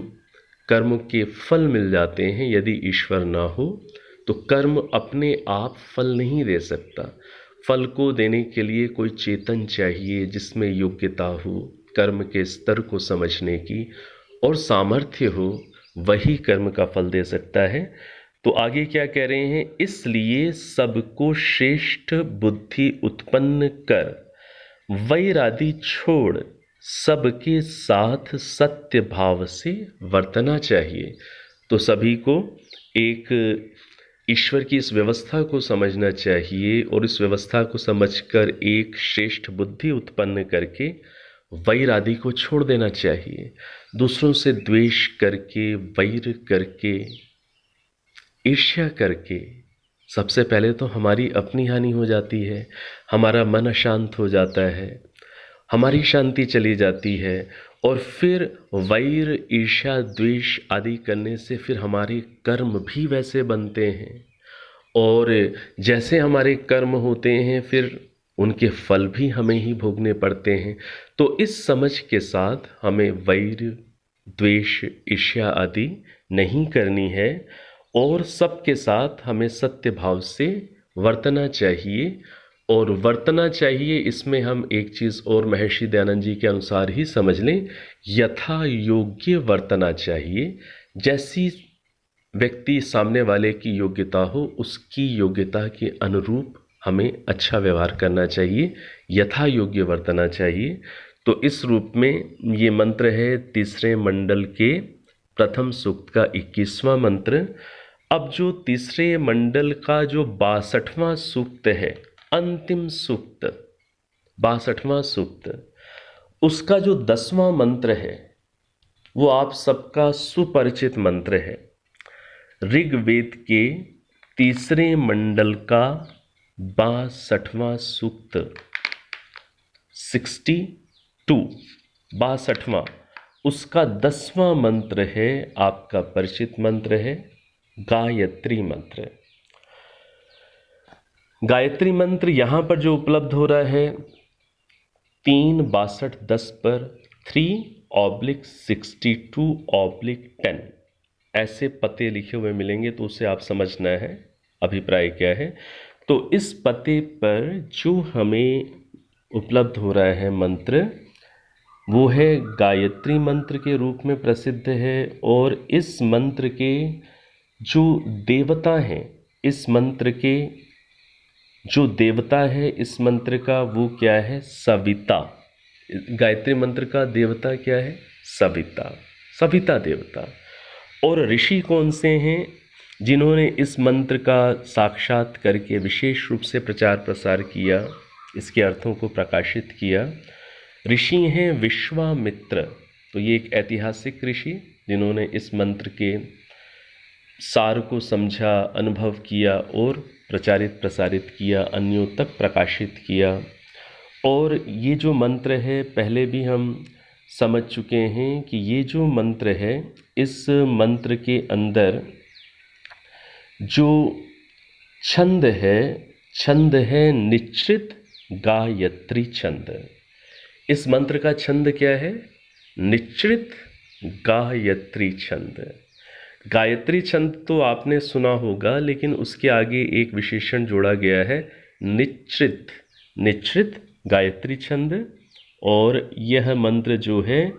कर्म के फल मिल जाते हैं। यदि ईश्वर ना हो तो कर्म अपने आप फल नहीं दे सकता। फल को देने के लिए कोई चेतन चाहिए जिसमें योग्यता हो, कर्म के स्तर को समझने की और सामर्थ्य हो, वही कर्म का फल दे सकता है। तो आगे क्या कह रहे हैं, इसलिए सबको श्रेष्ठ बुद्धि उत्पन्न कर वैरादि छोड़ सबके साथ सत्य भाव से वर्तना चाहिए। तो सभी को एक ईश्वर की इस व्यवस्था को समझना चाहिए और इस व्यवस्था को समझकर एक श्रेष्ठ बुद्धि उत्पन्न करके वैरादि को छोड़ देना चाहिए। दूसरों से द्वेष करके, वैर करके, ईर्ष्या करके सबसे पहले तो हमारी अपनी हानि हो जाती है, हमारा मन अशांत हो जाता है, हमारी शांति चली जाती है। और फिर वैर, ईर्ष्या, द्वेष आदि करने से फिर हमारे कर्म भी वैसे बनते हैं और जैसे हमारे कर्म होते हैं फिर उनके फल भी हमें ही भोगने पड़ते हैं। तो इस समझ के साथ हमें वैर, द्वेष, ईर्ष्या आदि नहीं करनी है और सबके साथ हमें सत्य भाव से वर्तना चाहिए। और वर्तना चाहिए, इसमें हम एक चीज़ और महर्षि दयानंद जी के अनुसार ही समझ लें, यथा योग्य वर्तना चाहिए। जैसी व्यक्ति सामने वाले की योग्यता हो, उसकी योग्यता के अनुरूप हमें अच्छा व्यवहार करना चाहिए, यथा योग्य वर्तना चाहिए। तो इस रूप में ये मंत्र है तीसरे मंडल के प्रथम सूक्त का 21वां मंत्र। अब जो तीसरे मंडल का जो 62वां सूक्त है, अंतिम सूक्त, 62वां सूक्त, उसका जो 10वां मंत्र है वो आप सबका सुपरिचित मंत्र है। ऋग्वेद के तीसरे मंडल का 62वां सूक्त, 62, 62वां, उसका 10वां मंत्र है, आपका परिचित मंत्र है गायत्री मंत्र। गायत्री मंत्र यहाँ पर जो उपलब्ध हो रहा है 36210 पर 3/62/10 ऐसे पते लिखे हुए मिलेंगे, तो उसे आप समझना है अभिप्राय क्या है। तो इस पते पर जो हमें उपलब्ध हो रहा है मंत्र, वो है गायत्री मंत्र के रूप में प्रसिद्ध है। और इस मंत्र के जो देवता हैं, इस मंत्र के जो देवता है इस मंत्र का, वो क्या है, सविता। गायत्री मंत्र का देवता क्या है, सविता, सविता देवता। और ऋषि कौन से हैं जिन्होंने इस मंत्र का साक्षात करके विशेष रूप से प्रचार प्रसार किया, इसके अर्थों को प्रकाशित किया? ऋषि हैं विश्वामित्र। तो ये एक ऐतिहासिक ऋषि जिन्होंने इस मंत्र के सार को समझा, अनुभव किया और प्रचारित प्रसारित किया, अन्यों तक प्रकाशित किया। और ये जो मंत्र है पहले भी हम समझ चुके हैं कि ये जो मंत्र है, इस मंत्र के अंदर जो छंद है निश्चित गायत्री छंद। इस मंत्र का छंद क्या है, निश्चित गायत्री छंद। गायत्री छंद तो आपने सुना होगा, लेकिन उसके आगे एक विशेषण जोड़ा गया है, निश्चित, निश्चित गायत्री छंद। और यह मंत्र जो है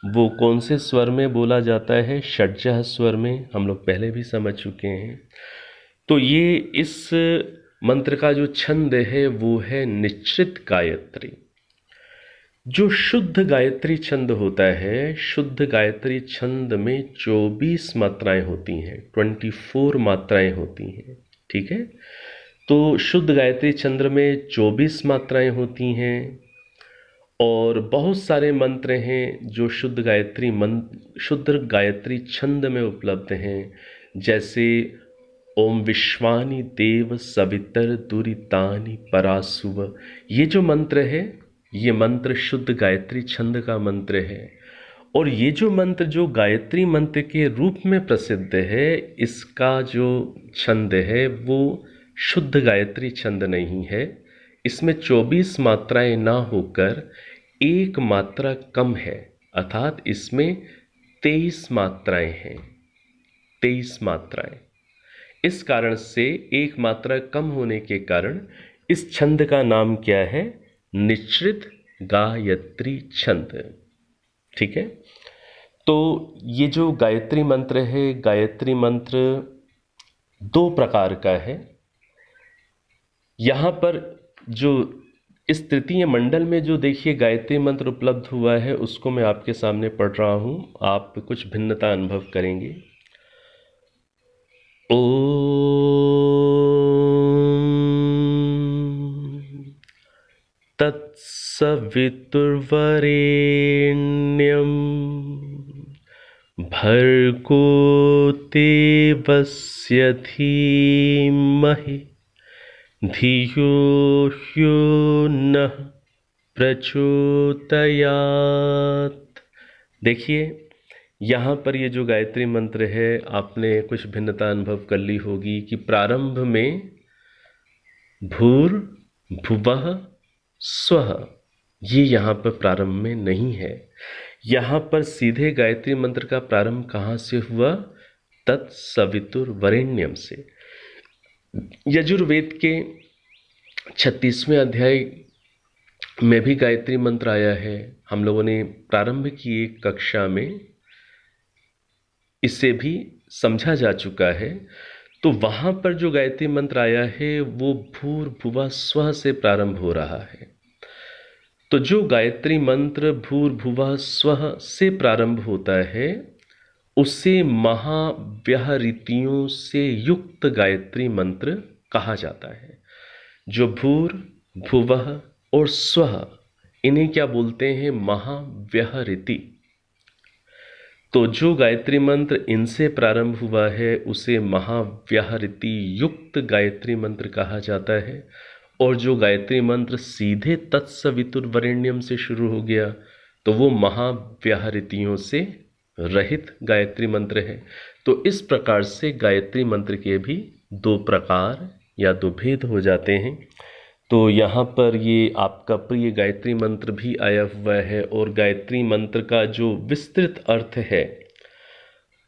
वो कौन से स्वर में बोला जाता है, षड्ज स्वर में, हम लोग पहले भी समझ चुके हैं। तो ये इस मंत्र का जो छंद है वो है निश्चित गायत्री। जो शुद्ध गायत्री छंद होता है, शुद्ध गायत्री छंद में 24 मात्राएं होती हैं, 24 मात्राएं होती हैं, ठीक है। तो शुद्ध गायत्री छंद में 24 मात्राएं होती हैं और बहुत सारे मंत्र हैं जो शुद्ध गायत्री छंद में उपलब्ध हैं। जैसे ओम विश्वानि देव सवितर दुरितानि परासुव। ये जो मंत्र है, ये मंत्र शुद्ध गायत्री छंद का मंत्र है। और ये जो मंत्र जो गायत्री मंत्र के रूप में प्रसिद्ध है, इसका जो छंद है वो शुद्ध गायत्री छंद नहीं है। इसमें 24 मात्राएं ना होकर एक मात्रा कम है, अर्थात इसमें 23 मात्राएं हैं। 23 मात्राएं। इस कारण से एक मात्रा कम होने के कारण इस छंद का नाम क्या है? निश्रित गायत्री छंद। ठीक है। तो ये जो गायत्री मंत्र है, गायत्री मंत्र 2 प्रकार का है। यहाँ पर जो इस तृतीय मंडल में जो देखिए गायत्री मंत्र उपलब्ध हुआ है, उसको मैं आपके सामने पढ़ रहा हूँ, आप कुछ भिन्नता अनुभव करेंगे। ओम तत्सवितुर्वरेण्यं भर्गो देवस्य धीमहि धियो यो नः प्रचोदयात्। देखिए यहाँ पर ये जो गायत्री मंत्र है, आपने कुछ भिन्नता अनुभव कर ली होगी कि प्रारंभ में भूर भुवः स्वः, ये यहाँ पर प्रारंभ में नहीं है। यहाँ पर सीधे गायत्री मंत्र का प्रारंभ कहाँ से हुआ? तत्सवितुर्वरेण्यम से। यजुर्वेद के 36वें अध्याय में भी गायत्री मंत्र आया है। हम लोगों ने प्रारंभ की एक कक्षा में इसे भी समझा जा चुका है। तो वहाँ पर जो गायत्री मंत्र आया है वो भूर्भुवः स्वः से प्रारंभ हो रहा है। तो जो गायत्री मंत्र भूर्भुवः स्वः से प्रारंभ होता है, उसे महाव्याहृतियों से युक्त गायत्री मंत्र कहा जाता है। जो भूर भुवः और स्वः, इन्हें क्या बोलते हैं? महाव्याहृति। तो जो गायत्री मंत्र इनसे प्रारंभ हुआ है उसे महाव्याहृति युक्त गायत्री मंत्र कहा जाता है। और जो गायत्री मंत्र सीधे तत्सवितुर्वरेण्यम से शुरू हो गया तो वो महाव्याहृतियों से रहित गायत्री मंत्र है। तो इस प्रकार से गायत्री मंत्र के भी 2 प्रकार या 2 भेद हो जाते हैं। तो यहाँ पर ये आपका प्रिय गायत्री मंत्र भी आया हुआ है। और गायत्री मंत्र का जो विस्तृत अर्थ है,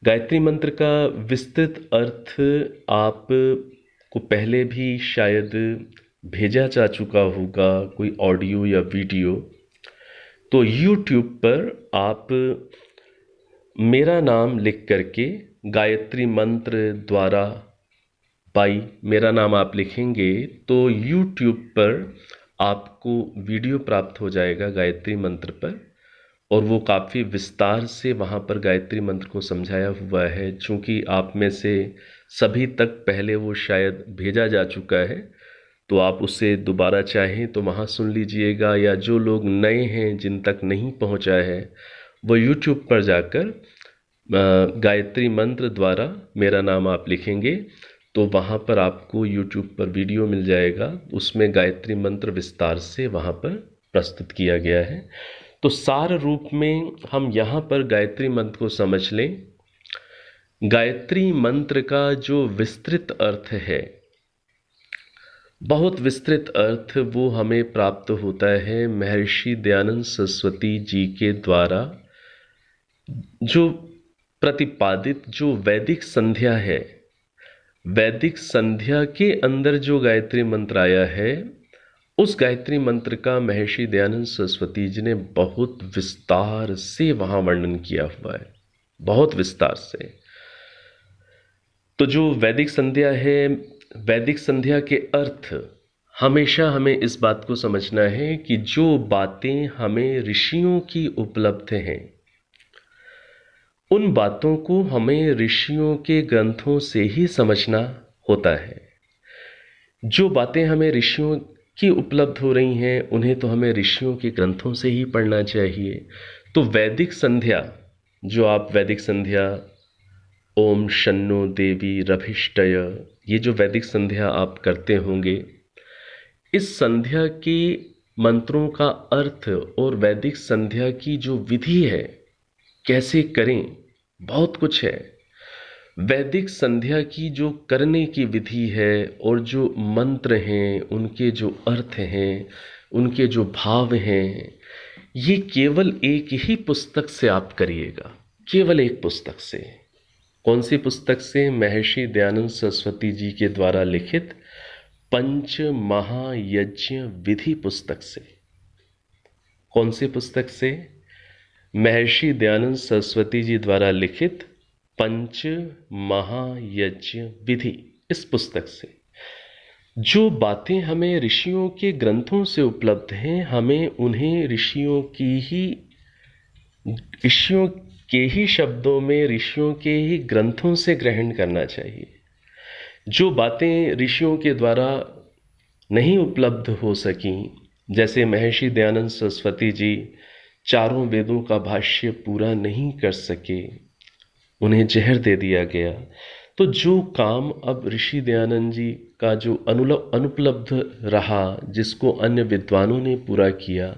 गायत्री मंत्र का विस्तृत अर्थ आप को पहले भी शायद भेजा जा चुका होगा, कोई ऑडियो या वीडियो। तो YouTube पर आप मेरा नाम लिख करके गायत्री मंत्र द्वारा बाई मेरा नाम आप लिखेंगे तो YouTube पर आपको वीडियो प्राप्त हो जाएगा गायत्री मंत्र पर। और वो काफ़ी विस्तार से वहाँ पर गायत्री मंत्र को समझाया हुआ है। चूँकि आप में से सभी तक पहले वो शायद भेजा जा चुका है, तो आप उसे दोबारा चाहें तो वहाँ सुन लीजिएगा, या जो लोग नए हैं जिन तक नहीं पहुँचा है वो YouTube पर जाकर गायत्री मंत्र द्वारा मेरा नाम आप लिखेंगे तो वहाँ पर आपको YouTube पर वीडियो मिल जाएगा। उसमें गायत्री मंत्र विस्तार से वहाँ पर प्रस्तुत किया गया है। तो सार रूप में हम यहाँ पर गायत्री मंत्र को समझ लें। गायत्री मंत्र का जो विस्तृत अर्थ है, बहुत विस्तृत अर्थ, वो हमें प्राप्त होता है महर्षि दयानंद सरस्वती जी के द्वारा जो प्रतिपादित जो वैदिक संध्या है, वैदिक संध्या के अंदर जो गायत्री मंत्र आया है, उस गायत्री मंत्र का महर्षि दयानंद सरस्वती जी ने बहुत विस्तार से वहाँ वर्णन किया हुआ है, बहुत विस्तार से। तो जो वैदिक संध्या है, वैदिक संध्या के अर्थ हमेशा हमें इस बात को समझना है कि जो बातें हमें ऋषियों की उपलब्ध हैं, उन बातों को हमें ऋषियों के ग्रंथों से ही समझना होता है। जो बातें हमें ऋषियों की उपलब्ध हो रही हैं, उन्हें तो हमें ऋषियों के ग्रंथों से ही पढ़ना चाहिए। तो वैदिक संध्या, जो आप वैदिक संध्या, ओम शन्नो देवी रभिष्टय, ये जो वैदिक संध्या आप करते होंगे, इस संध्या के मंत्रों का अर्थ और वैदिक संध्या की जो विधि है कैसे करें, बहुत कुछ है। वैदिक संध्या की जो करने की विधि है और जो मंत्र हैं, उनके जो अर्थ हैं, उनके जो भाव हैं, ये केवल एक ही पुस्तक से आप करिएगा, केवल एक पुस्तक से। कौन सी पुस्तक से? महर्षि दयानंद सरस्वती जी के द्वारा लिखित पंच महायज्ञ विधि पुस्तक से। कौन सी पुस्तक से? महर्षि दयानंद सरस्वती जी द्वारा लिखित पंच महायज्ञ विधि, इस पुस्तक से। जो बातें हमें ऋषियों के ग्रंथों से उपलब्ध हैं, हमें उन्हें ऋषियों के ही शब्दों में, ऋषियों के ही ग्रंथों से ग्रहण करना चाहिए। जो बातें ऋषियों के द्वारा नहीं उपलब्ध हो सकी, जैसे महर्षि दयानंद सरस्वती जी चारों वेदों का भाष्य पूरा नहीं कर सके, उन्हें जहर दे दिया गया, तो जो काम अब ऋषि दयानंद जी का जो अनुपलब्ध रहा, जिसको अन्य विद्वानों ने पूरा किया,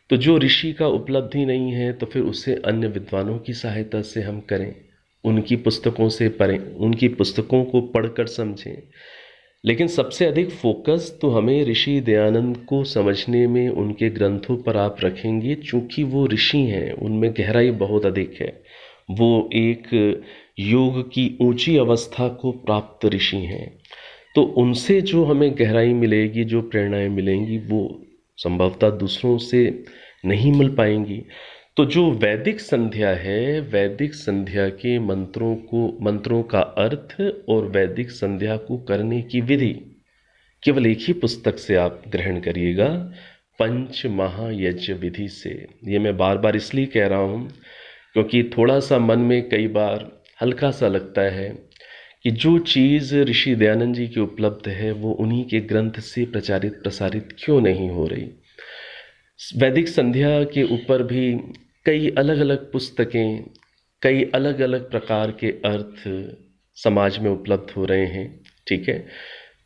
तो जो ऋषि का उपलब्धि नहीं है तो फिर उसे अन्य विद्वानों की सहायता से हम करें, उनकी पुस्तकों से पढ़ें, उनकी पुस्तकों को पढ़कर समझें। लेकिन सबसे अधिक फोकस तो हमें ऋषि दयानंद को समझने में, उनके ग्रंथों पर आप रखेंगे, चूँकि वो ऋषि हैं, उनमें गहराई बहुत अधिक है। वो एक योग की ऊंची अवस्था को प्राप्त ऋषि हैं, तो उनसे जो हमें गहराई मिलेगी, जो प्रेरणाएं मिलेंगी, वो संभवतः दूसरों से नहीं मिल पाएंगी। तो जो वैदिक संध्या है, वैदिक संध्या के मंत्रों का अर्थ और वैदिक संध्या को करने की विधि केवल एक ही पुस्तक से आप ग्रहण करिएगा, पंच महायज्ञ विधि से। ये मैं बार बार इसलिए कह रहा हूँ क्योंकि थोड़ा सा मन में कई बार हल्का सा लगता है कि जो चीज़ ऋषि दयानंद जी की उपलब्ध है वो उन्हीं के ग्रंथ से प्रसारित क्यों नहीं हो रही। वैदिक संध्या के ऊपर भी कई अलग अलग पुस्तकें, कई अलग अलग प्रकार के अर्थ समाज में उपलब्ध हो रहे हैं, ठीक है।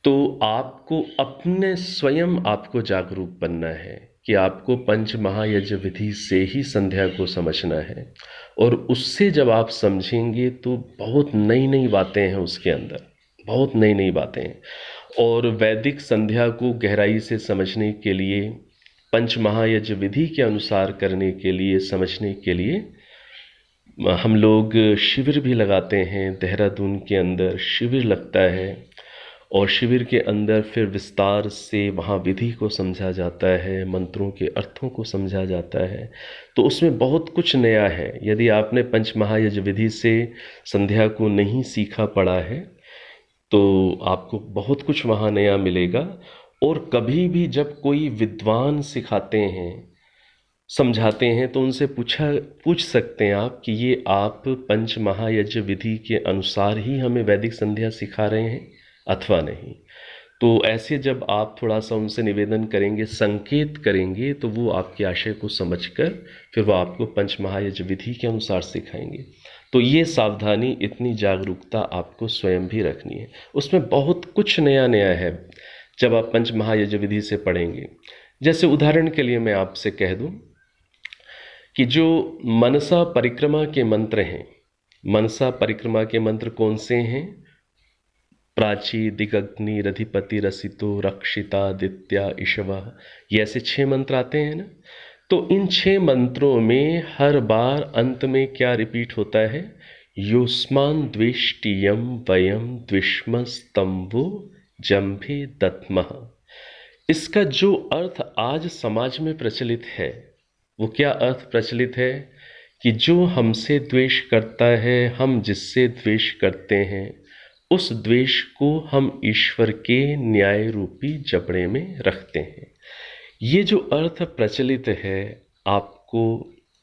तो आपको अपने स्वयं आपको जागरूक बनना है कि आपको पंच महायज्ञ विधि से ही संध्या को समझना है, और उससे जब आप समझेंगे तो बहुत नई नई बातें हैं उसके अंदर, बहुत नई नई बातें हैं। और वैदिक संध्या को गहराई से समझने के लिए, पंच महायज्ञ विधि के अनुसार करने के लिए, समझने के लिए हम लोग शिविर भी लगाते हैं। देहरादून के अंदर शिविर लगता है और शिविर के अंदर फिर विस्तार से वहाँ विधि को समझा जाता है, मंत्रों के अर्थों को समझा जाता है। तो उसमें बहुत कुछ नया है। यदि आपने पंच महायज्ञ विधि से संध्या को नहीं सीखा पढ़ा है तो आपको बहुत कुछ वहाँ नया मिलेगा। और कभी भी जब कोई विद्वान सिखाते हैं, समझाते हैं, तो उनसे पूछ सकते हैं आप कि ये आप पंच महायज्ञ विधि के अनुसार ही हमें वैदिक संध्या सिखा रहे हैं अथवा नहीं। तो ऐसे जब आप थोड़ा सा उनसे निवेदन करेंगे, संकेत करेंगे, तो वो आपके आशय को समझकर फिर वो आपको पंच महायज्ञ विधि के अनुसार सिखाएंगे। तो ये सावधानी, इतनी जागरूकता आपको स्वयं भी रखनी है। उसमें बहुत कुछ नया नया है जब आप पंच महायज्ञ विधि से पढ़ेंगे। जैसे उदाहरण के लिए मैं आपसे कह दूं कि जो मनसा परिक्रमा के मंत्र हैं, मनसा परिक्रमा के मंत्र कौन से हैं? प्राची, दिगग्नि, रधिपति, रसितो, रक्षितादित्या, ईशवः, ये ऐसे 6 मंत्र आते हैं ना। तो इन 6 मंत्रों में हर बार अंत में क्या रिपीट होता है? योस्मान द्वेष्टियम वयम द्विष्मस्तंभो जंभे दत्मः। इसका जो अर्थ आज समाज में प्रचलित है, वो क्या अर्थ प्रचलित है कि जो हमसे द्वेष करता है, हम जिससे द्वेष करते हैं, उस द्वेष को हम ईश्वर के न्याय रूपी जबड़े में रखते हैं। ये जो अर्थ प्रचलित है, आपको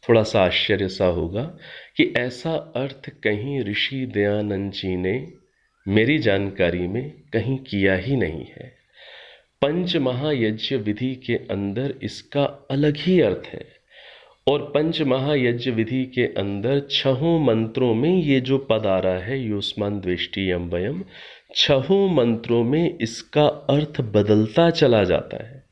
थोड़ा सा आश्चर्य सा होगा कि ऐसा अर्थ कहीं ऋषि दयानंद जी ने मेरी जानकारी में कहीं किया ही नहीं है। पंच महायज्ञ विधि के अंदर इसका अलग ही अर्थ है। और पंच महायज्ञ विधि के अंदर छहों मंत्रों में ये जो पद आ रहा है युष्मान द्वेष्टि यम वयम, छहों मंत्रों में इसका अर्थ बदलता चला जाता है।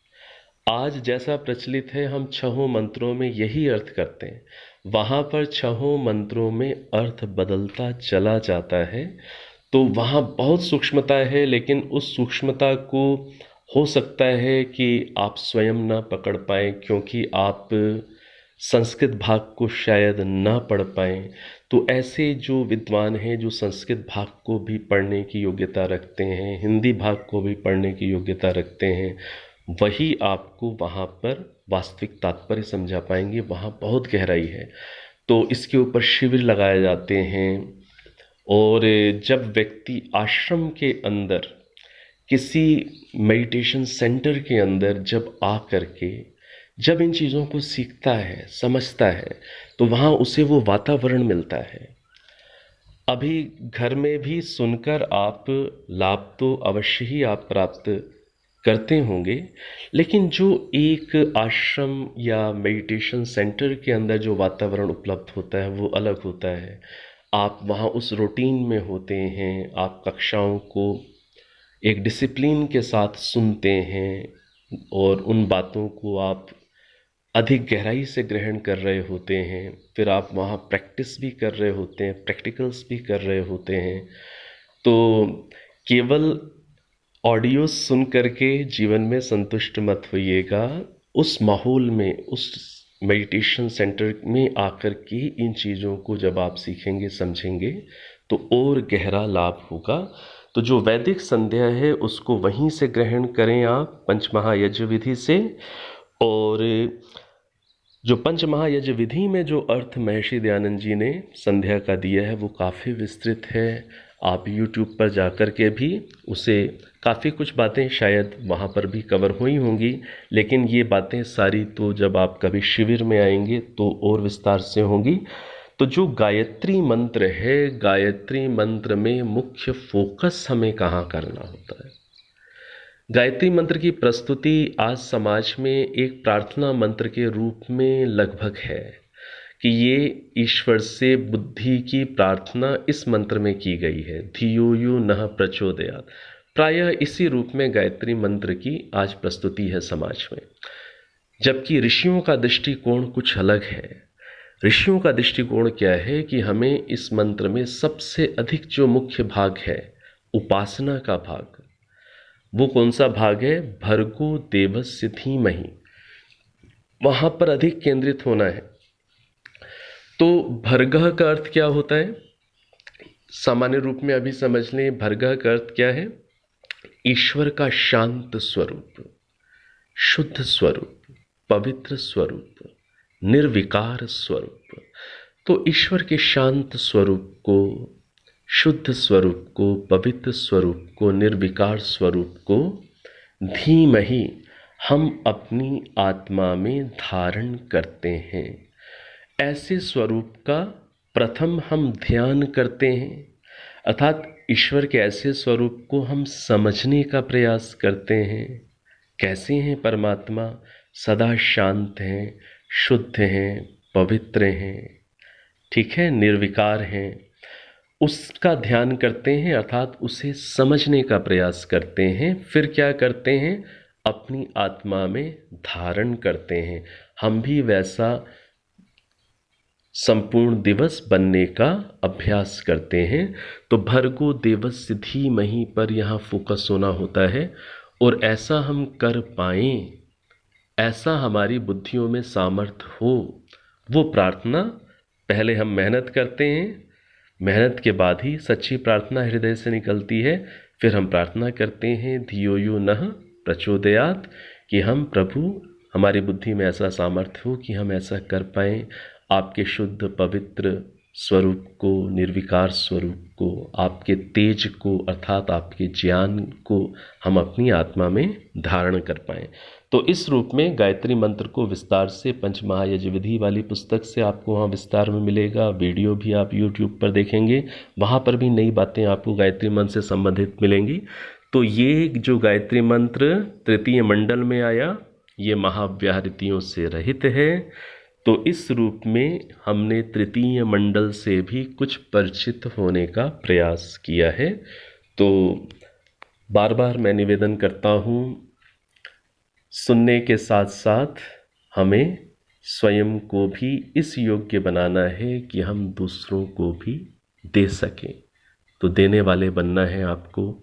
आज जैसा प्रचलित है हम छहों मंत्रों में यही अर्थ करते हैं, वहाँ पर छहों मंत्रों में अर्थ बदलता चला जाता है। तो वहाँ बहुत सूक्ष्मता है, लेकिन उस सूक्ष्मता को हो सकता है कि आप स्वयं ना पकड़ पाएँ, क्योंकि आप संस्कृत भाग को शायद ना पढ़ पाएँ। तो ऐसे जो विद्वान हैं जो संस्कृत भाग को भी पढ़ने की योग्यता रखते हैं, हिंदी भाग को भी पढ़ने की योग्यता रखते हैं, वही आपको वहाँ पर वास्तविक तात्पर्य समझा पाएंगे। वहाँ बहुत गहराई है। तो इसके ऊपर शिविर लगाए जाते हैं। और जब व्यक्ति आश्रम के अंदर किसी मेडिटेशन सेंटर के अंदर जब आ करके जब इन चीज़ों को सीखता है, समझता है, तो वहाँ उसे वो वातावरण मिलता है। अभी घर में भी सुनकर आप लाभ तो अवश्य ही आप प्राप्त करते होंगे, लेकिन जो एक आश्रम या मेडिटेशन सेंटर के अंदर जो वातावरण उपलब्ध होता है वो अलग होता है। आप वहाँ उस रूटीन में होते हैं, आप कक्षाओं को एक डिसिप्लिन के साथ सुनते हैं और उन बातों को आप अधिक गहराई से ग्रहण कर रहे होते हैं। फिर आप वहाँ प्रैक्टिस भी कर रहे होते हैं, प्रैक्टिकल्स भी कर रहे होते हैं। तो केवल ऑडियो सुन करके जीवन में संतुष्ट मत होइएगा। उस माहौल में, उस मेडिटेशन सेंटर में आकर के इन चीज़ों को जब आप सीखेंगे, समझेंगे, तो और गहरा लाभ होगा। तो जो वैदिक संध्या है उसको वहीं से ग्रहण करें आप, पंच महायज्ञ विधि से। और जो पंच महायज्ञ विधि में जो अर्थ महर्षि दयानंद जी ने संध्या का दिया है वो काफ़ी विस्तृत है। आप YouTube पर जाकर के भी उसे काफ़ी कुछ बातें शायद वहाँ पर भी कवर हुई होंगी, लेकिन ये बातें सारी तो जब आप कभी शिविर में आएंगे तो और विस्तार से होंगी। तो जो गायत्री मंत्र है, गायत्री मंत्र में मुख्य फोकस हमें कहाँ करना होता है। गायत्री मंत्र की प्रस्तुति आज समाज में एक प्रार्थना मंत्र के रूप में लगभग है कि ये ईश्वर से बुद्धि की प्रार्थना इस मंत्र में की गई है, धियो यो नः प्रचोदयात्। प्रायः इसी रूप में गायत्री मंत्र की आज प्रस्तुति है समाज में, जबकि ऋषियों का दृष्टिकोण कुछ अलग है। ऋषियों का दृष्टिकोण क्या है कि हमें इस मंत्र में सबसे अधिक जो मुख्य भाग है, उपासना का भाग, वो कौन सा भाग है? भर्गो देवस्य धीमहि, वहाँ पर अधिक केंद्रित होना है। तो भर्गः का अर्थ क्या होता है? सामान्य रूप में अभी समझ लें, भर्गः का अर्थ क्या है? ईश्वर का शांत स्वरूप, शुद्ध स्वरूप, पवित्र स्वरूप, निर्विकार स्वरूप। तो ईश्वर के शांत स्वरूप को, शुद्ध स्वरूप को, पवित्र स्वरूप को, निर्विकार स्वरूप को धीमहि हम अपनी आत्मा में धारण करते हैं। ऐसे स्वरूप का प्रथम हम ध्यान करते हैं, अर्थात ईश्वर के ऐसे स्वरूप को हम समझने का प्रयास करते हैं। कैसे हैं परमात्मा? सदा शांत हैं, शुद्ध हैं, पवित्र हैं, ठीक है, निर्विकार हैं। उसका ध्यान करते हैं, अर्थात उसे समझने का प्रयास करते हैं। फिर क्या करते हैं? अपनी आत्मा में धारण करते हैं। हम भी वैसा संपूर्ण दिवस बनने का अभ्यास करते हैं। तो भर्गो देवस्य धीमहि पर यहाँ फोकस होना होता है। और ऐसा हम कर पाएं, ऐसा हमारी बुद्धियों में सामर्थ्य हो, वो प्रार्थना पहले हम मेहनत करते हैं, मेहनत के बाद ही सच्ची प्रार्थना हृदय से निकलती है। फिर हम प्रार्थना करते हैं धियो यो नः प्रचोदयात्, कि हम प्रभु, हमारी बुद्धि में ऐसा सामर्थ्य हो कि हम ऐसा कर पाएं, आपके शुद्ध पवित्र स्वरूप को, निर्विकार स्वरूप को, आपके तेज को, अर्थात आपके ज्ञान को हम अपनी आत्मा में धारण कर पाएं। तो इस रूप में गायत्री मंत्र को विस्तार से पंच महायज्ञ विधि वाली पुस्तक से आपको वहाँ विस्तार में मिलेगा। वीडियो भी आप YouTube पर देखेंगे, वहाँ पर भी नई बातें आपको गायत्री मंत्र से संबंधित मिलेंगी। तो ये जो गायत्री मंत्र तृतीय मंडल में आया, ये महाव्याहृतियों से रहित है। तो इस रूप में हमने तृतीय मंडल से भी कुछ परिचित होने का प्रयास किया है। तो बार बार मैं निवेदन करता हूँ, सुनने के साथ साथ हमें स्वयं को भी इस योग्य बनाना है कि हम दूसरों को भी दे सकें। तो देने वाले बनना है आपको।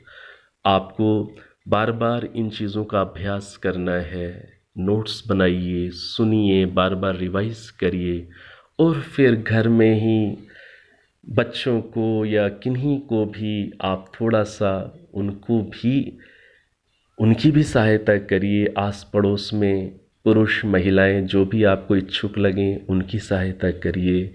आपको बार बार इन चीज़ों का अभ्यास करना है। नोट्स बनाइए, सुनिए, बार बार रिवाइज करिए और फिर घर में ही बच्चों को या किन्हीं को भी आप थोड़ा सा उनको भी उनकी भी सहायता करिए। आस पड़ोस में पुरुष महिलाएं जो भी आपको इच्छुक लगें उनकी सहायता करिए।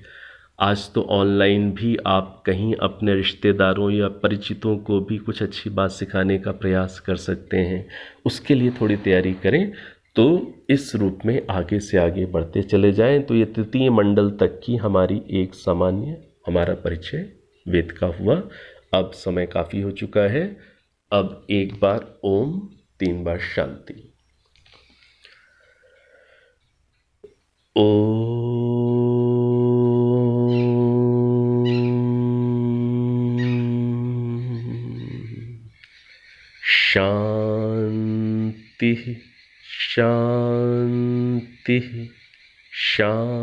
आज तो ऑनलाइन भी आप कहीं अपने रिश्तेदारों या परिचितों को भी कुछ अच्छी बात सिखाने का प्रयास कर सकते हैं। उसके लिए थोड़ी तैयारी करें तो इस रूप में आगे से आगे बढ़ते चले जाएं। तो ये तृतीय मंडल तक की हमारी एक सामान्य हमारा परिचय वेद का हुआ। अब समय काफ़ी हो चुका है। अब एक बार ओम, 3 बार शांति। शांति शांति शांति।